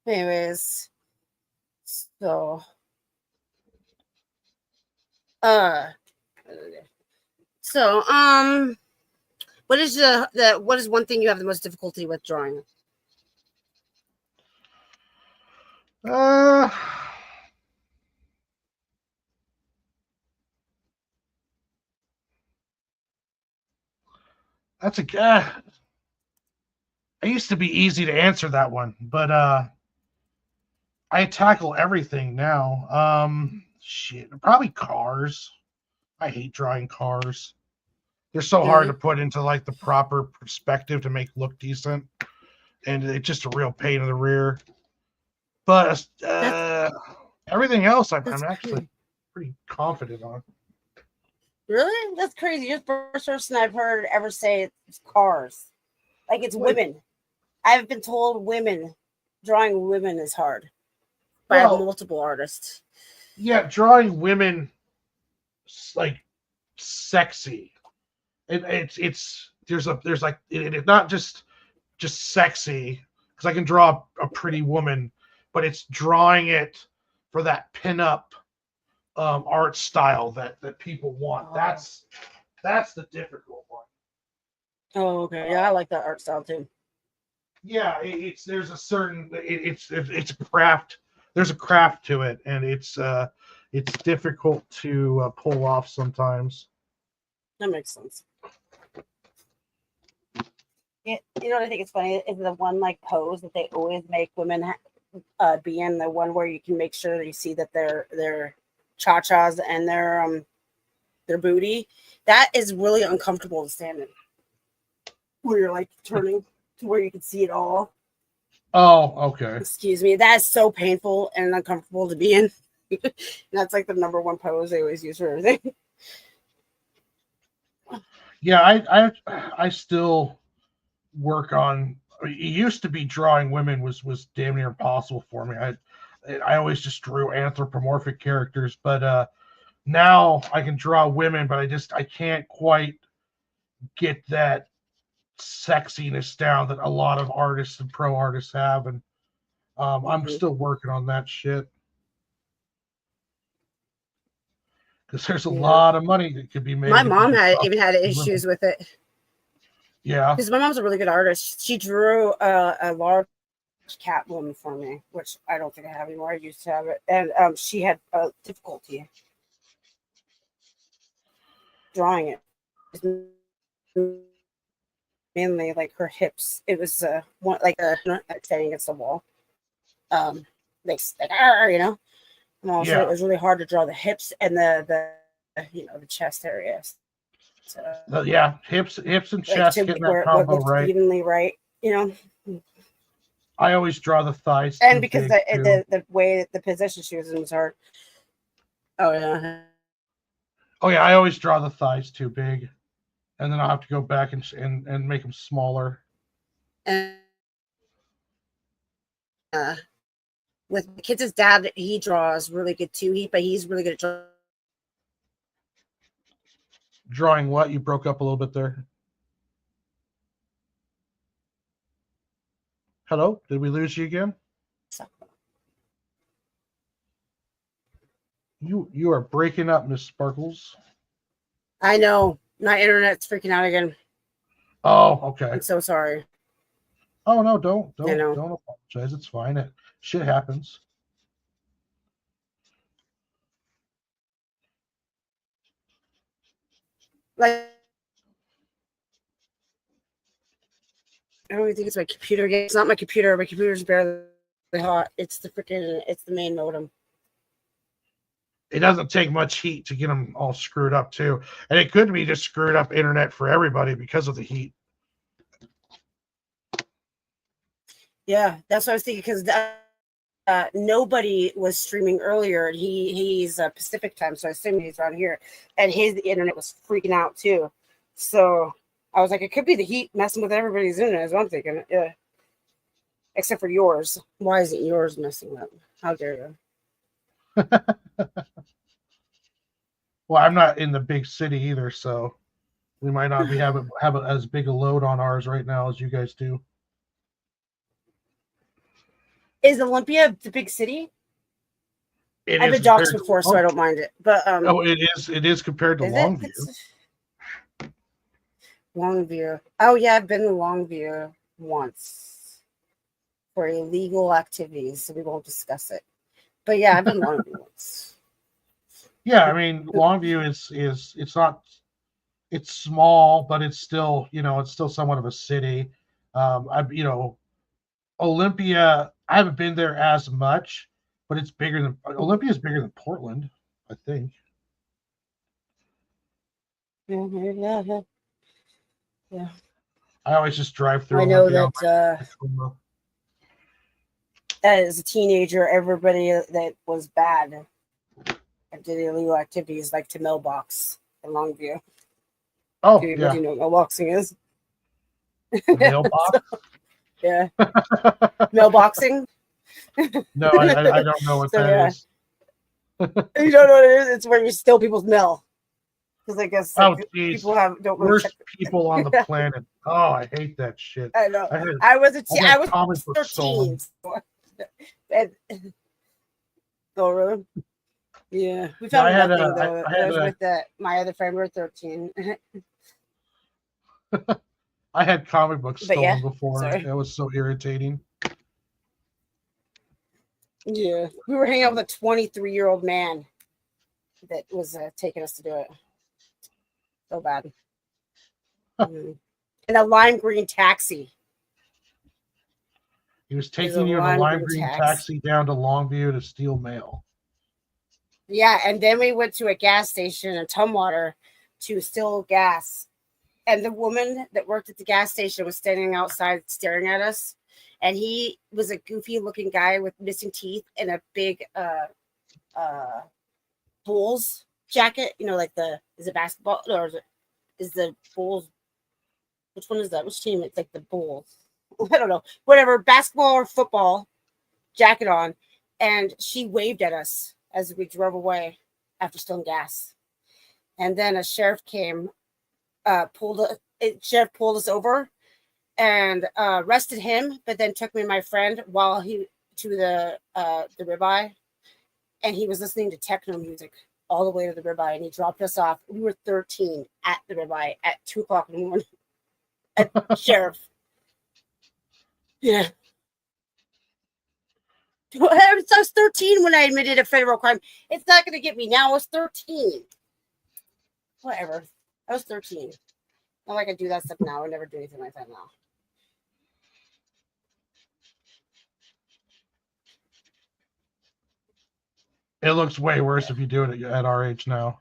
anyways, so what is what is one thing you have the most difficulty with drawing? That's it used to be easy to answer that one, but I tackle everything now. Shit, probably cars. I hate drawing cars. They're so hard to put into like the proper perspective to make look decent, and it's just a real pain in the rear. But everything else, I'm actually pretty confident on. Really? That's crazy. You're the first person I've heard ever say it's cars. Like it's women. I've been told drawing women is hard by multiple artists. Yeah, drawing women like sexy. It's there's like it's not just sexy, because I can draw a pretty woman, but it's drawing it for that pinup art style that people want. That's the difficult one. Oh, okay. Yeah, I like that art style too. Yeah, there's a certain it's a craft. There's a craft to it, and it's difficult to pull off sometimes. That makes sense. You know what I think is funny is the one like pose that they always make women be in, the one where you can make sure that you see that their cha-chas and their booty. That is really uncomfortable to stand in, where you're like turning to where you can see it all. Oh, okay. Excuse me. That is so painful and uncomfortable to be in. That's like the number one pose they always use for everything. Yeah, I still work on. It used to be drawing women was damn near impossible for me. I always just drew anthropomorphic characters, but now I can draw women, but I can't quite get that sexiness down that a lot of artists and pro artists have, and I'm still working on that shit, because there's a lot of money that could be made. My mom even had issues with it. Yeah, because my mom's a really good artist. She drew a large Catwoman for me, which I don't think I have anymore. I used to have it, and she had difficulty drawing it. Mainly like her hips. It was one like standing against the wall. Like you know. And also, it was really hard to draw the hips and the chest areas. So, yeah, hips and chest, like, getting that combo right. Evenly right, I always draw the thighs. And because the way the position she was in was hard. Oh yeah. Oh yeah, I always draw the thighs too big, and then I'll have to go back and make them smaller. And with the kids' dad, he draws really good too. But he's really good at drawing. What? You broke up a little bit there. Hello? Did we lose you again? You are breaking up, Miss Sparkles. I know. My internet's freaking out again. Oh, okay. I'm so sorry. Oh no, don't apologize. It's fine. Shit happens. Like, I don't even think it's my computer. It's not my computer. My computer's barely hot. It's the main modem. It doesn't take much heat to get them all screwed up too. And it could be just screwed up internet for everybody because of the heat. Yeah, that's what I was thinking, because nobody was streaming earlier, and he's Pacific time, so I assume he's around here, and his internet was freaking out too. So I was like, it could be the heat messing with everybody's internet, is what I'm thinking. Yeah, except for yours. Why isn't yours messing up? How dare you? Well, I'm not in the big city either, so we might not be have as big a load on ours right now as you guys do. Is Olympia the big city? I've been doxxed before, so I don't mind it. But oh, it is compared to Longview. Longview. Oh yeah, I've been to Longview once for illegal activities, so we won't discuss it. But yeah, I've been to Longview once. Yeah, I mean Longview is it's small, but it's still it's still somewhat of a city. Olympia, I haven't been there as much, but it's bigger than Olympia is bigger than Portland, I think. Yeah. I always just drive through. I know that as a teenager, everybody that was bad and did illegal activities like to mailbox in Longview. Oh, yeah. What do you know what mailboxing is? Mailbox? Yeah. Mailboxing? No, I don't know what that is. You don't know what it is? It's where you steal people's mail. Because I guess people don't really worst people on the planet. Oh, I hate that shit. I know. I was 13. Oh, really? Yeah. We found nothing, though. I was with my other friend. We were 13. I had comic books stolen before. Sorry. It was so irritating. Yeah. We were hanging out with a 23-year-old man that was taking us to do it. So bad. In a lime green taxi. He was taking you in a lime green taxi down to Longview to steal mail. Yeah, and then we went to a gas station in Tumwater to steal gas. And the woman that worked at the gas station was standing outside staring at us. And he was a goofy-looking guy with missing teeth and a big Bulls jacket. Like is it basketball or is the Bulls? Which one is that? Which team? It's like the Bulls. I don't know. Whatever, basketball or football jacket on. And she waved at us as we drove away after stealing gas. And then a sheriff came, sheriff pulled us over and arrested him, but then took me and my friend to the ribeye. And he was listening to techno music all the way to the ribeye, and he dropped us off. We were 13 at the ribeye at 2:00 in the morning. At sheriff. Yeah. I was 13 when I admitted a federal crime. It's not going to get me now. I was 13. Whatever. I was 13. Not like I do that stuff now. I never do anything like that now. It looks way worse if you do it at our age now.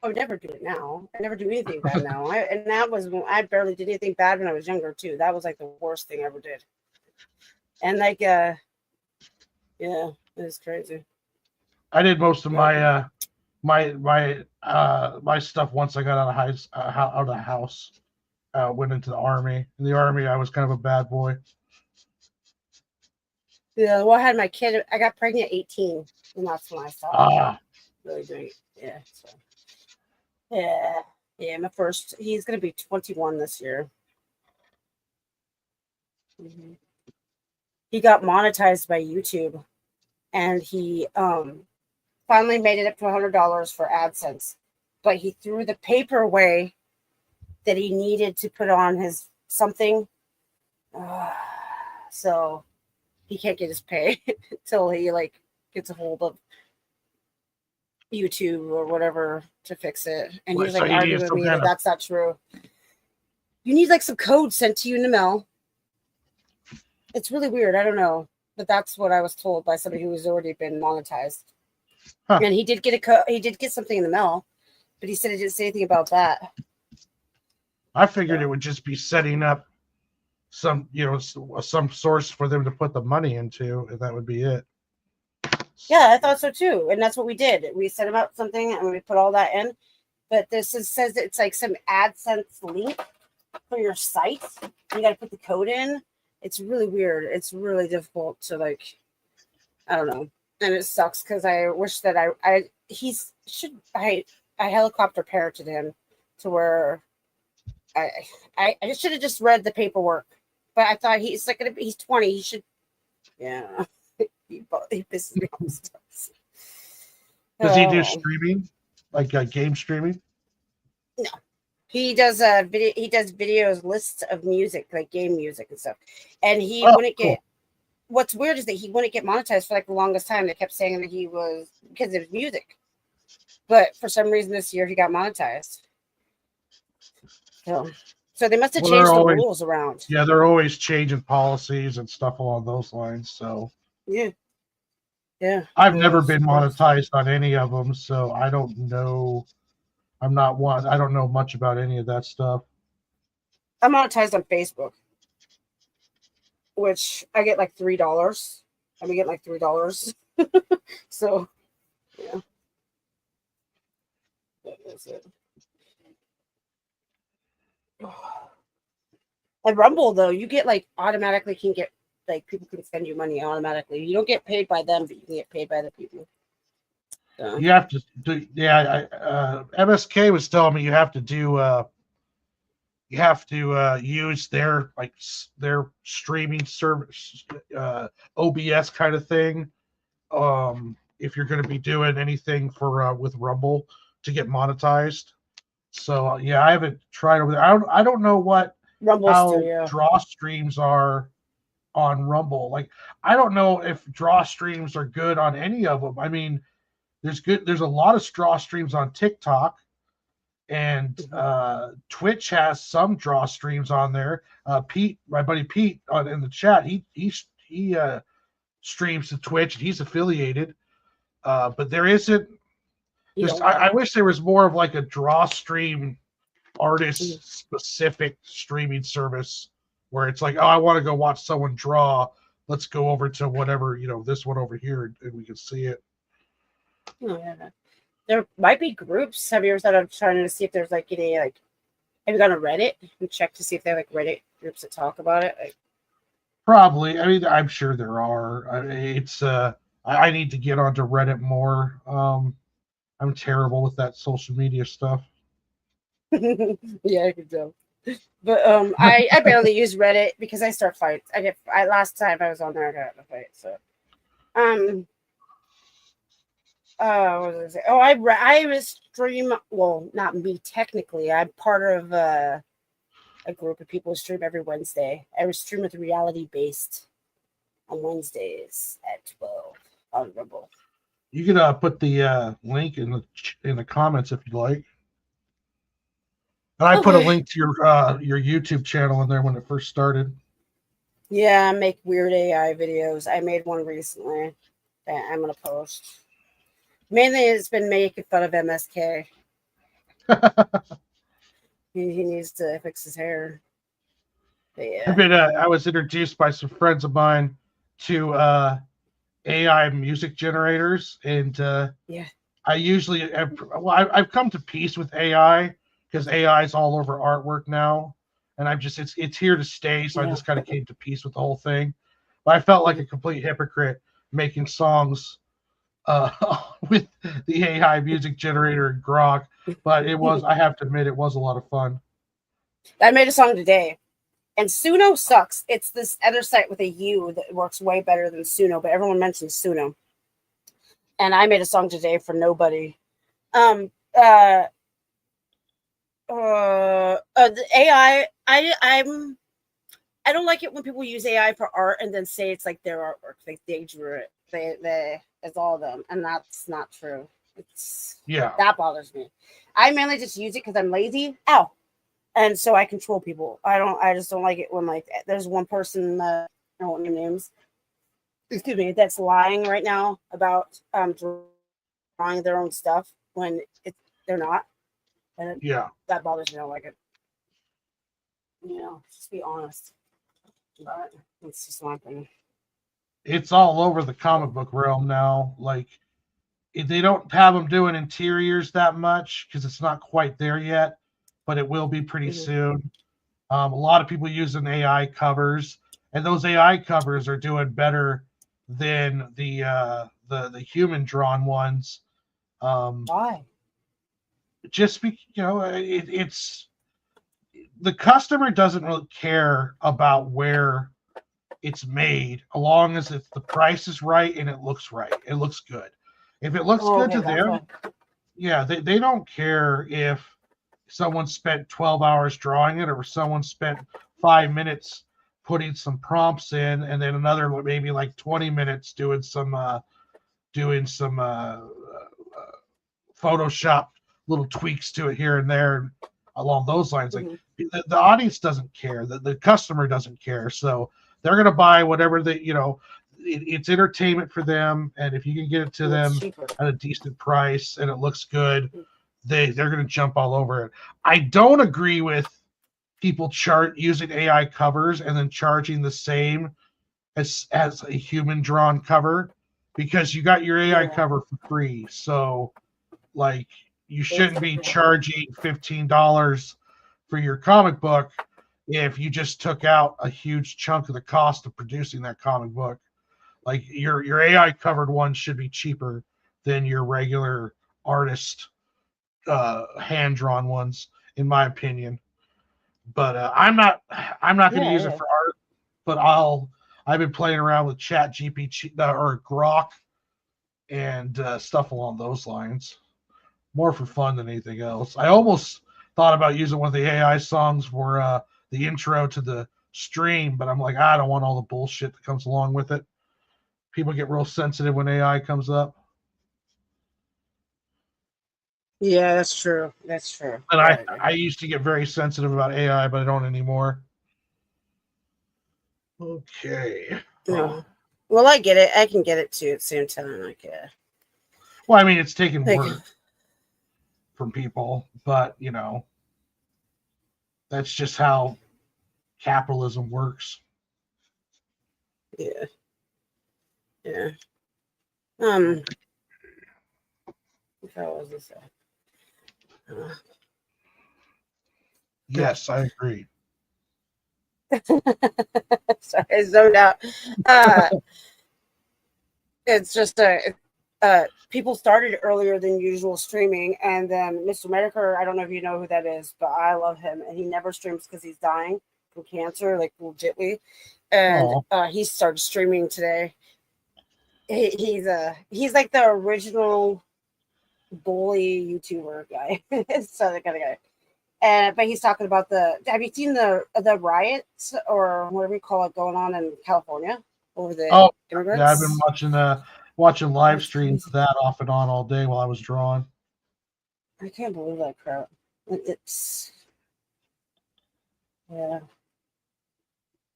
I would never do it now. I never do anything bad now. I barely did anything bad when I was younger too. That was like the worst thing I ever did. And yeah, it was crazy. I did most of my my stuff once I got out of the house. Went into the army. In the army, I was kind of a bad boy. Yeah, well, I had my kid. I got pregnant at 18, and that's when I stopped really doing it. Yeah, so yeah. My first. He's gonna be 21 this year. Mm-hmm. He got monetized by YouTube, and he finally made it up to $100 for AdSense, but he threw the paper away that he needed to put on his something. So he can't get his pay until he like gets a hold of YouTube or whatever to fix it. And he's like arguing with me that that's not true. You need like some code sent to you in the mail. It's really weird. I don't know, but that's what I was told by somebody who has already been monetized. Huh. And he did get he did get something in the mail, but he said he didn't say anything about that. I figured it would just be setting up some, some source for them to put the money into, and that would be it. Yeah, I thought so too, and that's what we did. We set him up something, and we put all that in. But says it's like some AdSense link for your site. You got to put the code in. It's really weird. It's really difficult to like. I don't know, and it sucks because I wish that I helicopter parented him to where I should have just read the paperwork. But I thought he's 20. He should, yeah. he pisses me off. Does he do streaming, like game streaming? No, he does video. He does videos, lists of music, like game music and stuff. And he wouldn't get. What's weird is that he wouldn't get monetized for like the longest time. They kept saying that he was because of music, but for some reason this year he got monetized. So they must have changed the rules around. Yeah, they're always changing policies and stuff along those lines. So yeah. I've never been monetized on any of them, so I don't know. I don't know much about any of that stuff. I'm monetized on Facebook, which I get like $3. I'm getting like $3. So yeah, that is it. At Rumble though, you get like automatically can get like people can send you money automatically. You don't get paid by them, but you can get paid by the people. So. You have to do, MSK was telling me you have to do use their streaming service, OBS kind of thing, if you're going to be doing anything for with Rumble to get monetized. So yeah, I haven't tried over there. I don't know what draw streams are on Rumble. Like I don't know if draw streams are good on any of them. I mean, there's a lot of draw streams on TikTok, and Twitch has some draw streams on there. Pete, my buddy Pete, in the chat, he streams to Twitch and he's affiliated. But there isn't. I wish there was more of like a draw stream artist specific streaming service where it's like, oh, I want to go watch someone draw. Let's go over to whatever, this one over here, and we can see it. Oh, yeah. There might be groups. Have you ever thought of trying to see if there's like any have you gone to Reddit and check to see if they have like Reddit groups that talk about it? Probably. I mean, I'm sure there are. It's I need to get onto Reddit more. I'm terrible with that social media stuff. Yeah, I can tell. But I barely use Reddit because I start fights. Last time I was on there, I got in a fight. So what was I say? Oh, I stream. Well, not me technically. I'm part of a group of people who stream every Wednesday. I stream with Reality Based on Wednesdays at 12 on Rumble. You can put the link in the comments if you like. And I put a link to your YouTube channel in there when it first started. Yeah, I make weird AI videos. I made one recently that I'm gonna post. Mainly, it's been making fun of MSK. he needs to fix his hair. But yeah. I was introduced by some friends of mine to AI music generators, and I usually I've come to peace with AI because AI is all over artwork now, and it's here to stay. So I just kind of came to peace with the whole thing. But I felt like a complete hypocrite making songs with the AI music generator and Grok. But I have to admit, it was a lot of fun. I made a song today, and Suno sucks. It's this other site with a U that works way better than Suno, but everyone mentions Suno. And I made a song today for nobody. The AI, I don't like it when people use AI for art and then say it's like their artwork, like they drew it. It's all of them, and that's not true. That bothers me. I mainly just use it because I'm lazy. And so I control people. I just don't like it when like there's one person, I don't want their names, excuse me, that's lying right now about drawing their own stuff when they're not. And that bothers me. I don't like it. Just be honest. But it's just my opinion. It's all over the comic book realm now. Like, they don't have them doing interiors that much because it's not quite there yet, but it will be pretty soon. A lot of people using AI covers, and those AI covers are doing better than the human drawn ones. Why? Just it's the customer doesn't really care about where it's made, as long as the price is right and it looks right. It looks good. If it looks good to them, they don't care if someone spent 12 hours drawing it or if someone spent 5 minutes putting some prompts in and then another maybe like 20 minutes doing some Photoshop little tweaks to it here and there along those lines. Like the audience doesn't care, the customer doesn't care, so they're going to buy whatever it's entertainment for them, and if you can get it to them at a decent price and it looks good, they're going to jump all over it. I don't agree with people using AI covers and then charging the same as a human drawn cover, because you got your AI cover for free. So like, you shouldn't be charging $15 for your comic book if you just took out a huge chunk of the cost of producing that comic book. Like, your AI covered one should be cheaper than your regular artist hand drawn ones, in my opinion. But I'm not going to use it for art. But I've been playing around with Chat GPT or Grok and stuff along those lines, more for fun than anything else. I almost thought about using one of the AI songs for the intro to the stream, but I'm like, I don't want all the bullshit that comes along with it. People get real sensitive when AI comes up. Yeah, that's true. That's true. And I used to get very sensitive about AI, but I don't anymore. Okay. Yeah. Well, I get it. I can get it too at the same time. Like, well, I mean, it's taking work from people, but that's just how capitalism works. Yeah. How was this? Yes, I agree. Sorry, I zoned out. It's just people started earlier than usual streaming, and then Mr. Medicare, I don't know if you know who that is, but I love him, and he never streams because he's dying from cancer, like legitly, and he started streaming today. He's like the original bully YouTuber guy, so that kind of guy. But he's talking about have you seen the riots or whatever you call it going on in California over the immigrants? Yeah, I've been watching live streams of that off and on all day while I was drawing. I can't believe that crap. It's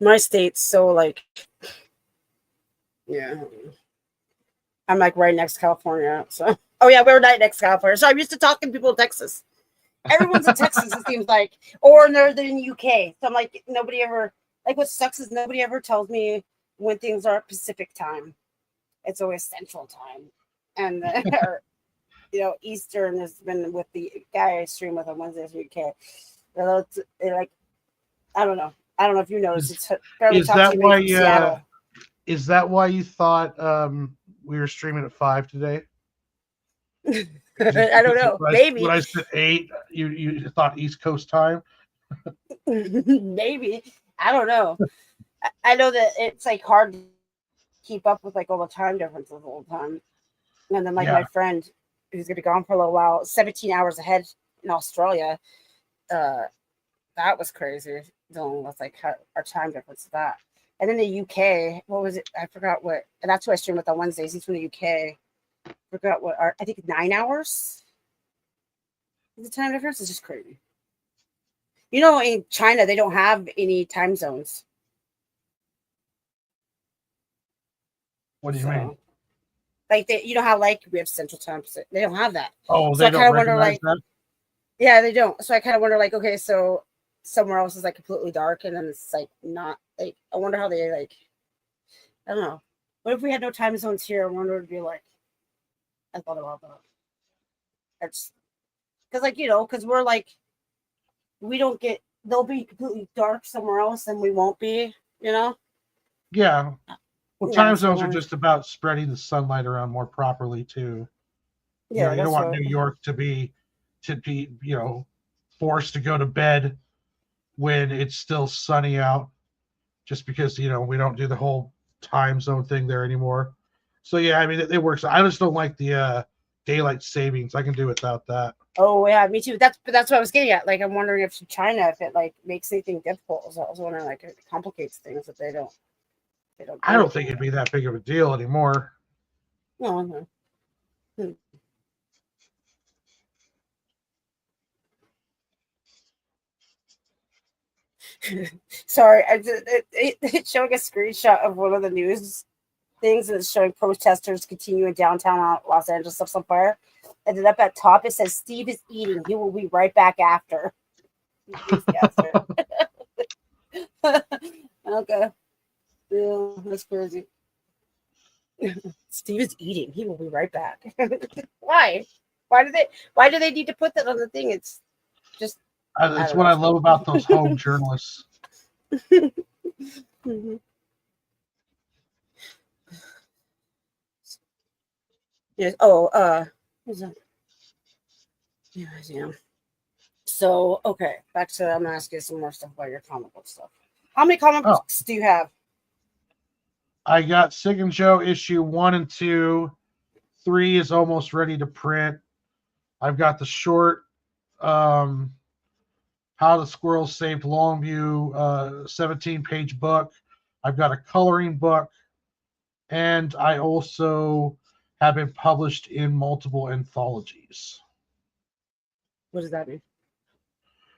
my state's so like, I'm like right next to California. So we're right next to California. So I'm used to talking to people in Texas. Everyone's in Texas, it seems like, or they're in the UK. So I'm like, nobody ever, like, what sucks is nobody ever tells me when things are Pacific time. It's always Central time, and or, Eastern has been with the guy I stream with on Wednesdays UK. They're like, I don't know if you noticed. It's fairly tough to me from Seattle. Is that why you thought we were streaming at 5 today? I don't know. When Maybe. I said 8, you thought East Coast time? Maybe. I don't know. I know that it's like hard to keep up with like all the time differences all the time. And then like Yeah. my friend who's gonna be gone for a little while, 17 hours ahead in Australia. That was crazy. Dealing with like our time difference of that. And in the UK, what was it? I forgot what. And that's who I stream with on Wednesdays. He's from the UK. Forgot what. I think 9 hours. The time difference is just crazy. You know, in China, they don't have any time zones. What do you mean? Like you know how like we have Central Time. They don't have that. Oh, So they I don't kind of wonder, recognize like, that? yeah, they don't. So I kind of wonder, like, okay, so somewhere else is like completely dark, and then it's like not like. I wonder how they like. I don't know. What if we had no time zones here? I wonder what it'd be like. I thought about that. That's because, like, you know, because we're like, we don't get. They'll be completely dark somewhere else, and we won't be. You know. Yeah. Well, Yeah, time so zones are just about spreading the sunlight around more properly too. yeah, You don't that's want right. New York to be, forced to go to bed when it's still sunny out, just because we don't do the whole time zone thing there anymore. So yeah, I mean it works. I just don't like the daylight savings. I can do without that. Oh yeah, me too. That's what I was getting at. Like, I'm wondering if China, if it like makes anything difficult. So I was wondering, like, if it complicates things if they don't. They don't I do don't it. think it'd be that big of a deal anymore. No, no. Hmm. Sorry, it's showing a screenshot of one of the news things, and it's showing protesters continue in downtown Los Angeles stuff on fire. And then up at top it says Steve is eating. He will be right back after. Newscaster. Okay. Yeah, that's crazy. Steve is eating. He will be right back. Why? Why do they need to put that on the thing? It's just That's what I love about those home journalists. Mm-hmm. Yes. Oh, who's that? Yeah. So, okay, back to I'm gonna ask you some more stuff about your comic book stuff. How many comic books do you have? I got Sig and Joe issue 1 and 2. 3 is almost ready to print. I've got the short How the Squirrel Saved Longview 17-page book. I've got a coloring book, and I also have been published in multiple anthologies. What does that mean?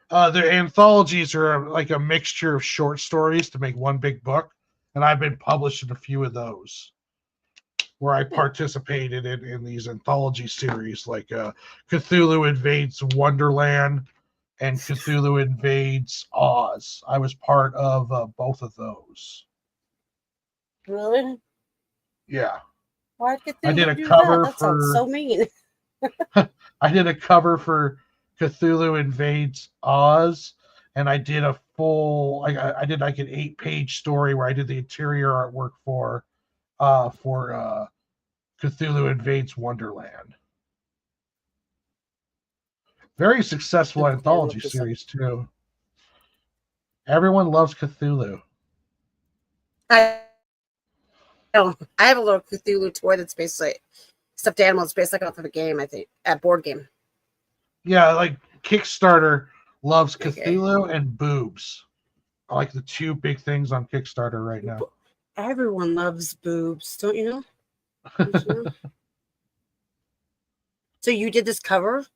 The anthologies are like a mixture of short stories to make one big book, and I've been published in a few of those where I participated in these anthology series like Cthulhu Invades Wonderland and Cthulhu Invades Oz. I was part of both of those. Really? Yeah. Why'd Cthulhu I did a do cover that? That sounds so mean. I did a cover for Cthulhu Invades Oz, and I did a full. I did like an 8-page story where I did the interior artwork for Cthulhu Invades Wonderland. Very successful anthology series too. Everyone loves Cthulhu. I have a little Cthulhu toy that's basically stuffed animals based like off of a game, I think, a board game. Yeah, like Kickstarter loves Cthulhu and boobs. I like the two big things on Kickstarter right now. Everyone loves boobs, don't you know? So you did this cover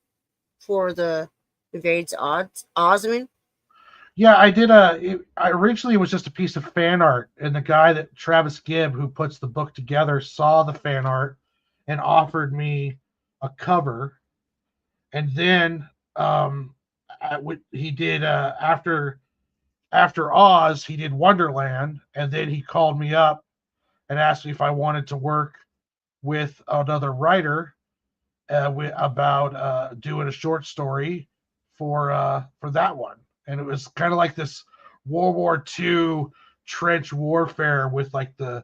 for the Invades Oz, I mean? Yeah, I did originally it was just a piece of fan art, and the guy that Travis Gibb, who puts the book together, saw the fan art and offered me a cover. And then he did after Oz, he did Wonderland, and then he called me up and asked me if I wanted to work with another writer about doing a short story for that one. And it was kind of like this World War II trench warfare with like the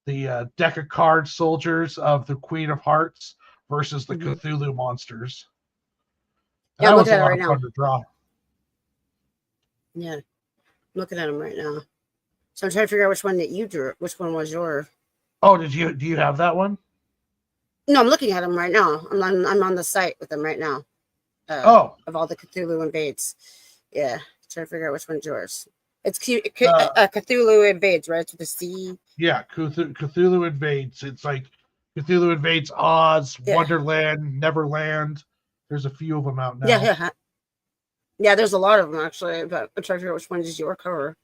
deck of card soldiers of the Queen of Hearts versus the Mhm. Cthulhu monsters. And Yeah, I'm that was looking a at it lot right of now. fun to draw. Yeah, I'm looking at them right now. So I'm trying to figure out which one that you drew. Which one was your? Oh, do you have that one? No, I'm looking at them right now. I'm on the site with them right now. Oh, Of all the Cthulhu invades. Yeah, trying to figure out which one's yours. It's Cthulhu invades, right? It's with the C. yeah, Cthulhu invades. It's like Cthulhu invades Oz, Yeah, Wonderland, Neverland. There's a few of them out yeah, now. yeah. Yeah, there's a lot of them actually, but I'm trying to figure out which one is your cover.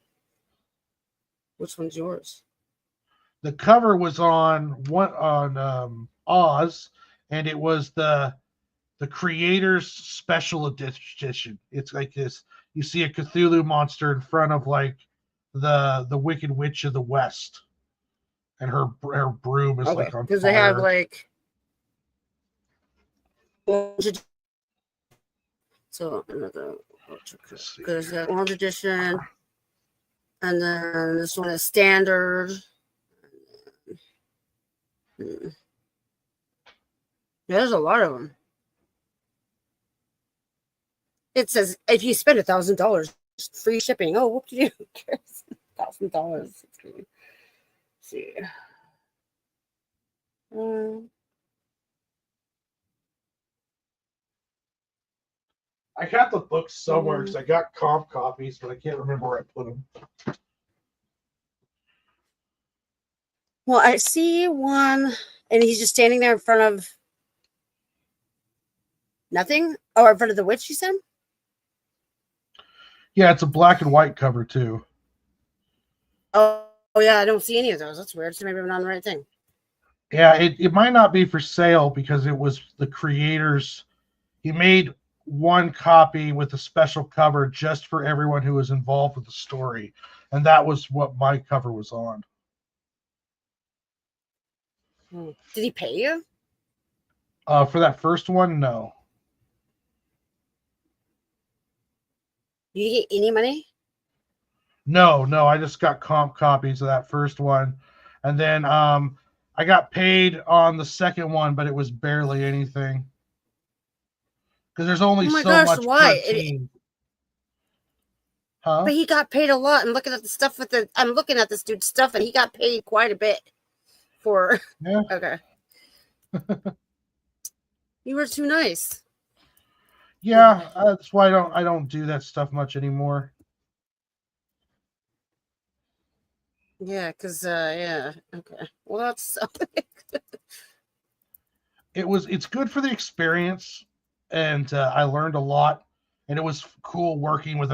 Which one's yours? The cover was on Oz, and it was the creator's special edition. It's like this. You see a Cthulhu monster in front of like the Wicked Witch of the West, and her broom is Okay, like on because they have fire. like so another. There's the orange edition, and then this one is standard. Yeah, there's a lot of them. It says if you spend $1,000, free shipping. Oh, what do you care? $1,000. See. I got the books somewhere because I got comp copies, but I can't remember where I put them. Well, I see one, and he's just standing there in front of nothing. Oh, in front of the witch, you said? Yeah, it's a black and white cover too. Oh yeah, I don't see any of those. That's weird. So maybe I'm not on the right thing. Yeah, it might not be for sale because it was the creators. He made one copy with a special cover just for everyone who was involved with the story, and that was what my cover was on. Did he pay you? For that first one, no. Did you get any money? No, I just got comp copies of that first one, and then I got paid on the second one, but it was barely anything because there's only so much per team. Huh? But he got paid a lot. I'm looking at the stuff I'm looking at this dude's stuff, and he got paid quite a bit for. Yeah. Okay. You were too nice. Yeah, that's why I don't do that stuff much anymore. Yeah, because yeah, okay. Well, that's It's good for the experience, and I learned a lot, and it was cool working with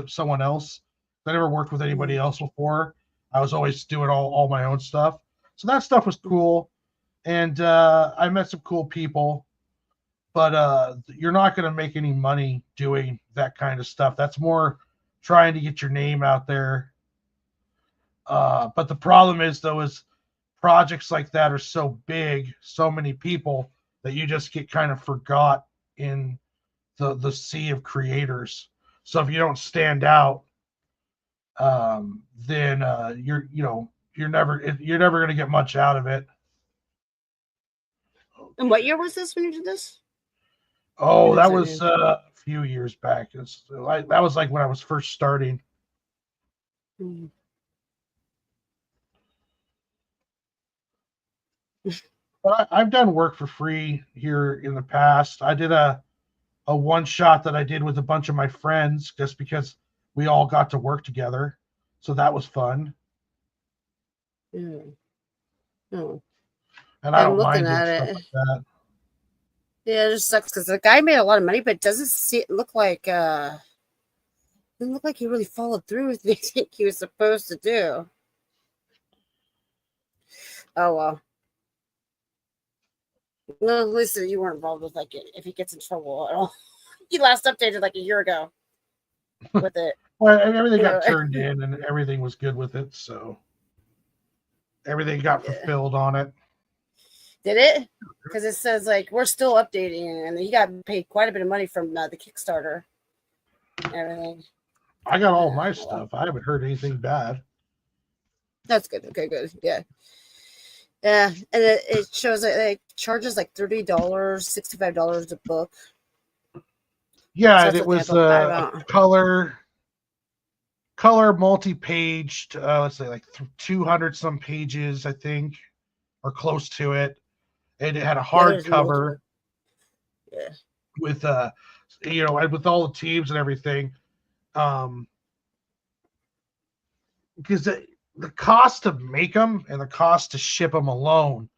someone else. I never worked with anybody else before. I was always doing all my own stuff, so that stuff was cool, and I met some cool people. But you're not going to make any money doing that kind of stuff. That's more trying to get your name out there. But the problem is, though, is projects like that are so big, so many people, that you just get kind of forgot in the sea of creators. So if you don't stand out, then you're never going to get much out of it. And what year was this when you did this? Oh, that was a few years back. That was like when I was first starting. Mm-hmm. But I've done work for free here in the past. I did a one shot that I did with a bunch of my friends just because we all got to work together. So that was fun. Mm. Oh. And I don't mind doing stuff like that. Yeah, it just sucks because the guy made a lot of money, but it doesn't look like he really followed through with anything he was supposed to do. Oh well. Well, at least you weren't involved with like it if he gets in trouble at all. He last updated like a year ago with it. Well, everything got turned in and everything was good with it, so everything got fulfilled on it. Did it? Because it says like we're still updating, and he got paid quite a bit of money from the Kickstarter. And everything. I got all my stuff. I haven't heard anything bad. That's good. Okay, good. Yeah. Yeah, and it shows that it charges like $30, $65 a book. Yeah, So and that's it what they have was to buy a about. color multi-paged. Let's say like 200 some pages, I think, or close to it. And it had a Yeah, there's hardcover multiple. Yeah. with with all the teams and everything. Um, because the cost to make them and the cost to ship them alone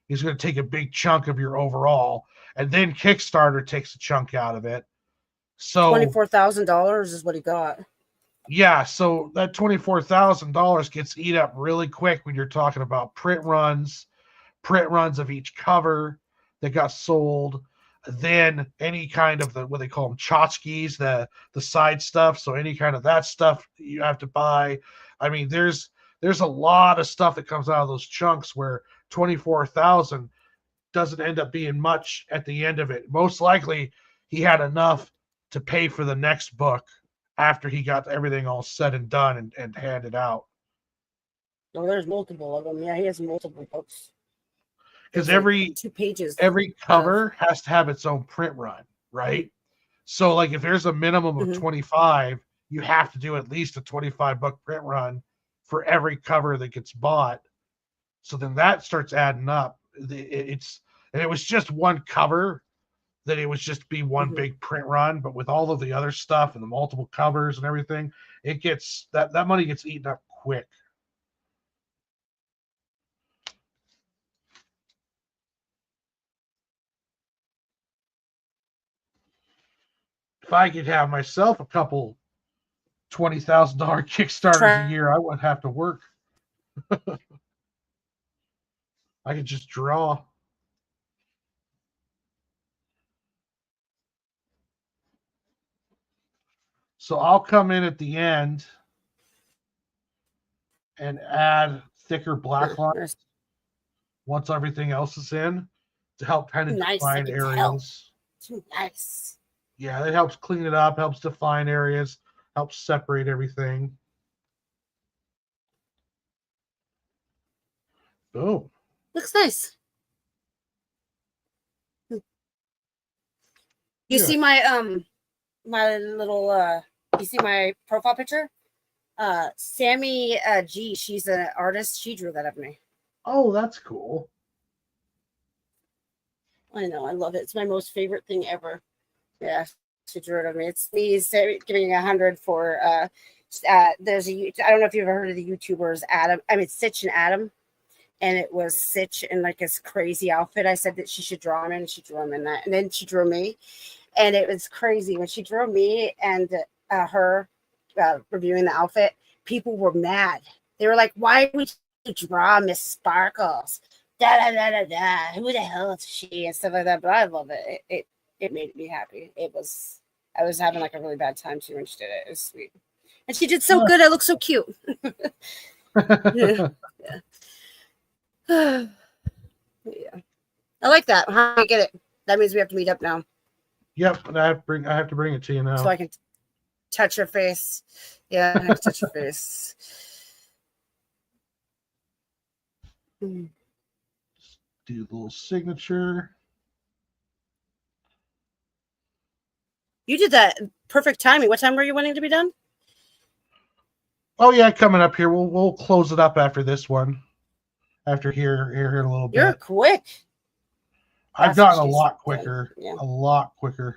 is going to take a big chunk of your overall, and then Kickstarter takes a chunk out of it. So $24,000 is what he got. yeah, so that $24,000 gets eat up really quick when you're talking about print runs of each cover that got sold, then any kind of the what they call them tchotchkes, the side stuff. So any kind of that stuff you have to buy. I mean, there's a lot of stuff that comes out of those chunks where 24,000 doesn't end up being much at the end of it. Most likely he had enough to pay for the next book after he got everything all said and done and handed out. Oh, there's multiple of them. Yeah, he has multiple books. Because There's like 2 pages. every cover has to have its own print run, right? So like if there's a minimum of 25, you have to do at least a 25 book print run for every cover that gets bought. So then that starts adding up. And it was just one cover that it was just be one big print run, but with all of the other stuff and the multiple covers and everything, it gets that money gets eaten up quick. If I could have myself a couple $20,000 Kickstarters a year, I wouldn't have to work. I could just draw. So I'll come in at the end and add thicker black lines once everything else is in to help kind of define areas. Too nice. Yeah, it helps clean it up, helps define areas, helps separate everything. Boom. Looks nice. You see my my little you see my profile picture? Sammy G, she's an artist. She drew that of me. Oh, that's cool. I know, I love it. It's my most favorite thing ever. Yeah, she drew it of me. It's me giving 100 for there's I don't know if you've ever heard of the YouTubers Sitch and Adam. And it was Sitch in like this crazy outfit. I said that she should draw him in, and she drew him in that. And then she drew me. And it was crazy. When she drew me and her reviewing the outfit, people were mad. They were like, why would you draw Miss Sparkles? Da da da da da. Who the hell is she? And stuff like that. But I love it. It made me happy. I was having like a really bad time too when she did it. It was sweet. And she did so good. I look so cute. Yeah. Yeah. I like that. How do I get it? That means we have to meet up now. Yep, and I have to bring it to you now. So I can touch your face. Yeah, I have to touch your face. Just do a little signature. You did that perfect timing. What time were you wanting to be done? Oh yeah, coming up here. We'll close it up after this one. After here in a little bit. You're quick. I've gotten a lot quicker. Yeah. A lot quicker.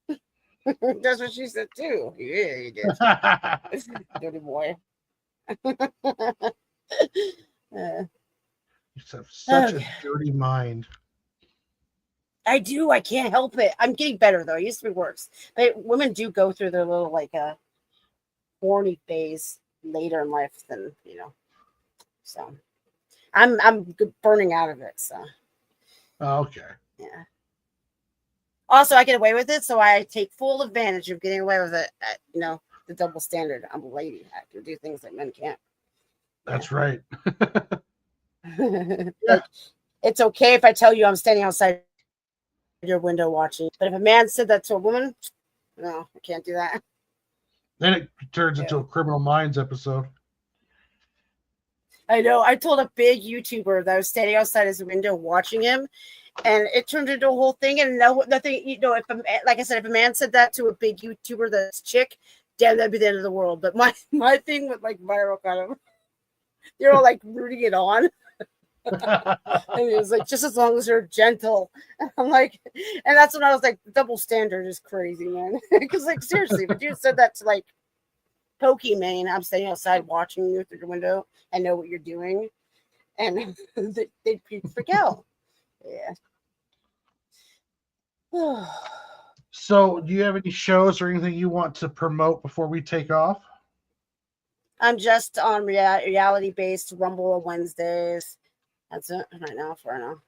That's what she said too. Yeah, you did. Dirty boy. You have such a dirty mind. I do. I can't help it. I'm getting better though. It used to be worse. But women do go through their little like a horny phase later in life than So I'm burning out of it. So. Okay. Yeah. Also, I get away with it, so I take full advantage of getting away with it. The double standard. I'm a lady. I can do things that men can't. That's right. Like, it's okay if I tell you I'm standing outside your window watching, but if a man said that to a woman, no, I can't do that. Then it turns into a Criminal Minds episode. I know. I told a big YouTuber that I was standing outside his window watching him, and it turned into a whole thing. And nothing, if like I said, if a man said that to a big YouTuber that's chick, damn, that'd be the end of the world. But my thing with like viral kind of, they're all like rooting it on. And it was like, just as long as you're gentle. And I'm like, and that's when I was like, double standard is crazy, man. Because like seriously, if you said that to like Pokemon, I'm standing outside watching you through the window. I know what you're doing, and they'd freak out. Yeah. So, do you have any shows or anything you want to promote before we take off? I'm just on reality-based Rumble on Wednesdays. That's it right now for now.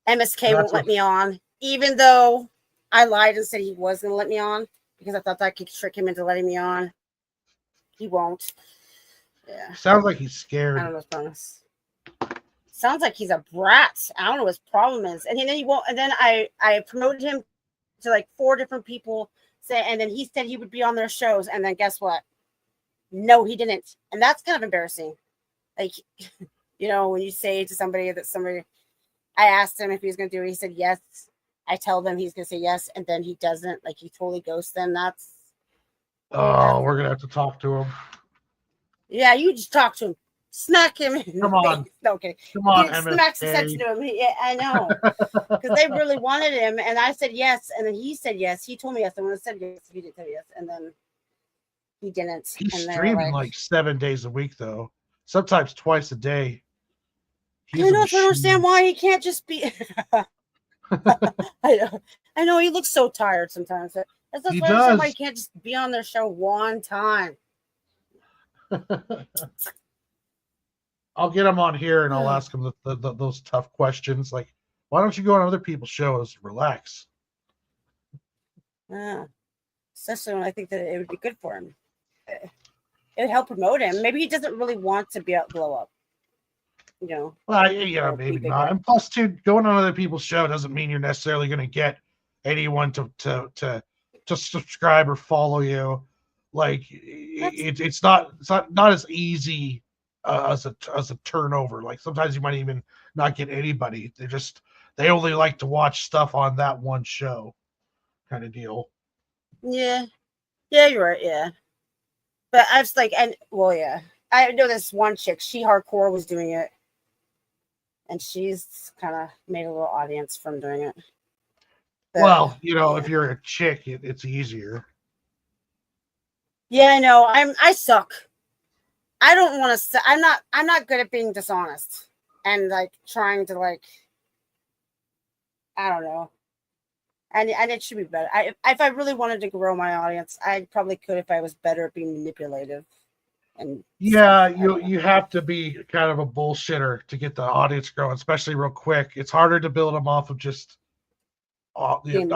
MSK won't let me on, even though I lied and said he was going to let me on because I thought that could trick him into letting me on. He won't. Yeah. Sounds like he's scared. I don't know his promise. Sounds like he's a brat. I don't know what his problem is. And then he won't. And then I promoted him to like 4 different people. And then he said he would be on their shows. And then guess what? No, he didn't. And that's kind of embarrassing. Like, when you say to somebody that I asked him if he was going to do it. He said yes. I tell them he's going to say yes. And then he doesn't. Like, he totally ghosts them. That's. Oh, we're going to have to talk to him. Yeah, you just talk to him. Smack him. Come on. No, okay. Come on, smack some sense to him. Yeah, I know. Because they really wanted him. And I said yes. And then he said yes. He told me yes. And when I said yes, he didn't say yes. And then he didn't. He's streaming like 7 days a week, though. Sometimes twice a day. I don't understand why he can't just be. I know he looks so tired sometimes. That's why I understand why he can't just be on their show one time. I'll get him on here and I'll ask him those tough questions. Like, why don't you go on other people's shows? Relax. Yeah. Especially when I think that it would be good for him. It would help promote him. Maybe he doesn't really want to blow up. Well, yeah, maybe not. And plus, too, going on other people's show doesn't mean you're necessarily going to get anyone to subscribe or follow you. Like, it's not as easy as a turnover. Like, sometimes you might even not get anybody. They only like to watch stuff on that one show, kind of deal. Yeah, you're right. Yeah, but I was like, yeah, I know this one chick. She hardcore was doing it. And she's kind of made a little audience from doing it. But, well, if you're a chick, it's easier. Yeah, I know. I suck. I don't want to. I'm not good at being dishonest and like trying to like. I don't know. And it should be better. If I really wanted to grow my audience, I probably could if I was better at being manipulative. And yeah, you have to be kind of a bullshitter to get the audience growing, especially real quick. It's harder to build them off of just being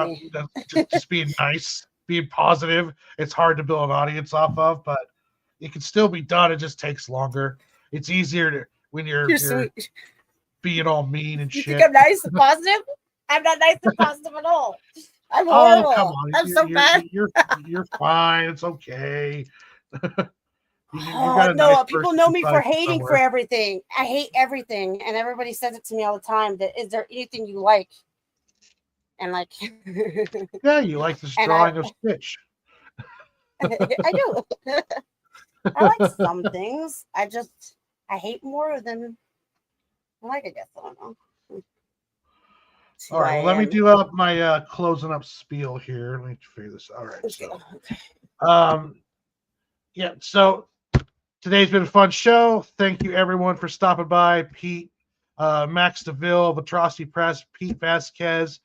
nice, being positive. It's hard to build an audience off of, but it can still be done. It just takes longer. It's easier when you're being all mean and shit. You think I'm nice and positive? I'm not nice and positive at all. I'm horrible. Oh, come on. I'm so bad. You're fine. It's okay. No, people know me for hating for everything. I hate everything, and everybody says it to me all the time. That is there anything you like? And like, yeah, you like this drawing of Stitch. I do. I like some things. I hate more than I like. I guess I don't know. All right, let me do up my closing up spiel here. Let me figure this out. All right, so, yeah, so today's been a fun show. Thank you, everyone, for stopping by. Pete, Max DeVille of Atrocity Press, Pete Vasquez.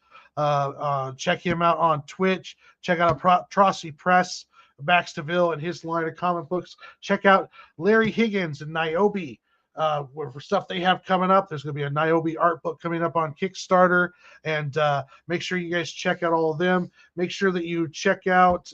Check him out on Twitch. Check out Atrocity Press, Max DeVille, and his line of comic books. Check out Larry Higgins and Niobe. For stuff they have coming up. There's going to be a Niobe art book coming up on Kickstarter, and make sure you guys check out all of them. Make sure that you check out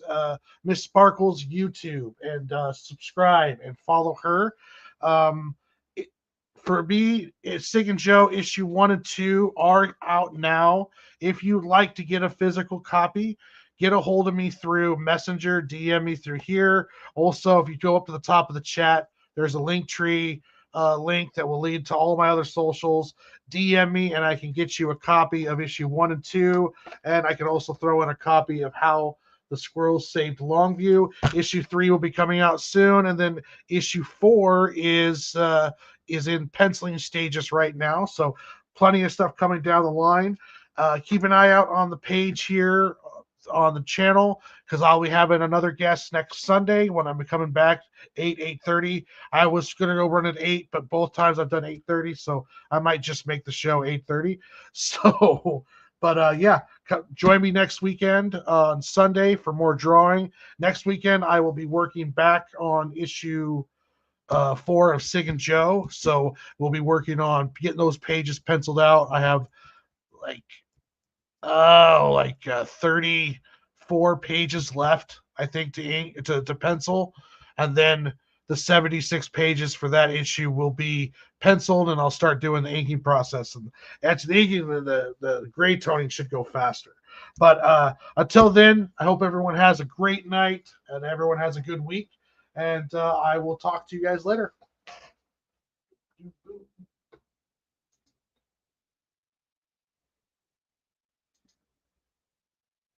Miss Sparkle's YouTube and subscribe and follow her. For me, Sig and Joe issue 1 and 2 are out now. If you'd like to get a physical copy, get a hold of me through Messenger, DM me through here. Also, if you go up to the top of the chat, there's a link tree link that will lead to all of my other socials. DM me and I can get you a copy of issue 1 and 2. And I can also throw in a copy of How the Squirrels Saved Longview. Issue 3 will be coming out soon. And then issue 4 is in penciling stages right now. So plenty of stuff coming down the line. Keep an eye out on the page here on the channel because I'll be having another guest next Sunday when I'm coming back 8:30. I was gonna go run at 8, but both times I've done 8:30, so I might just make the show 8:30. So, but yeah, join me next weekend on Sunday for more drawing. Next weekend I will be working back on issue 4 of Sig and Joe, so we'll be working on getting those pages penciled out. I have like 34 pages left, I think, to ink to pencil, and then the 76 pages for that issue will be penciled, and I'll start doing the inking process. And that's the inking, the gray toning should go faster. But until then, I hope everyone has a great night and everyone has a good week. And I will talk to you guys later.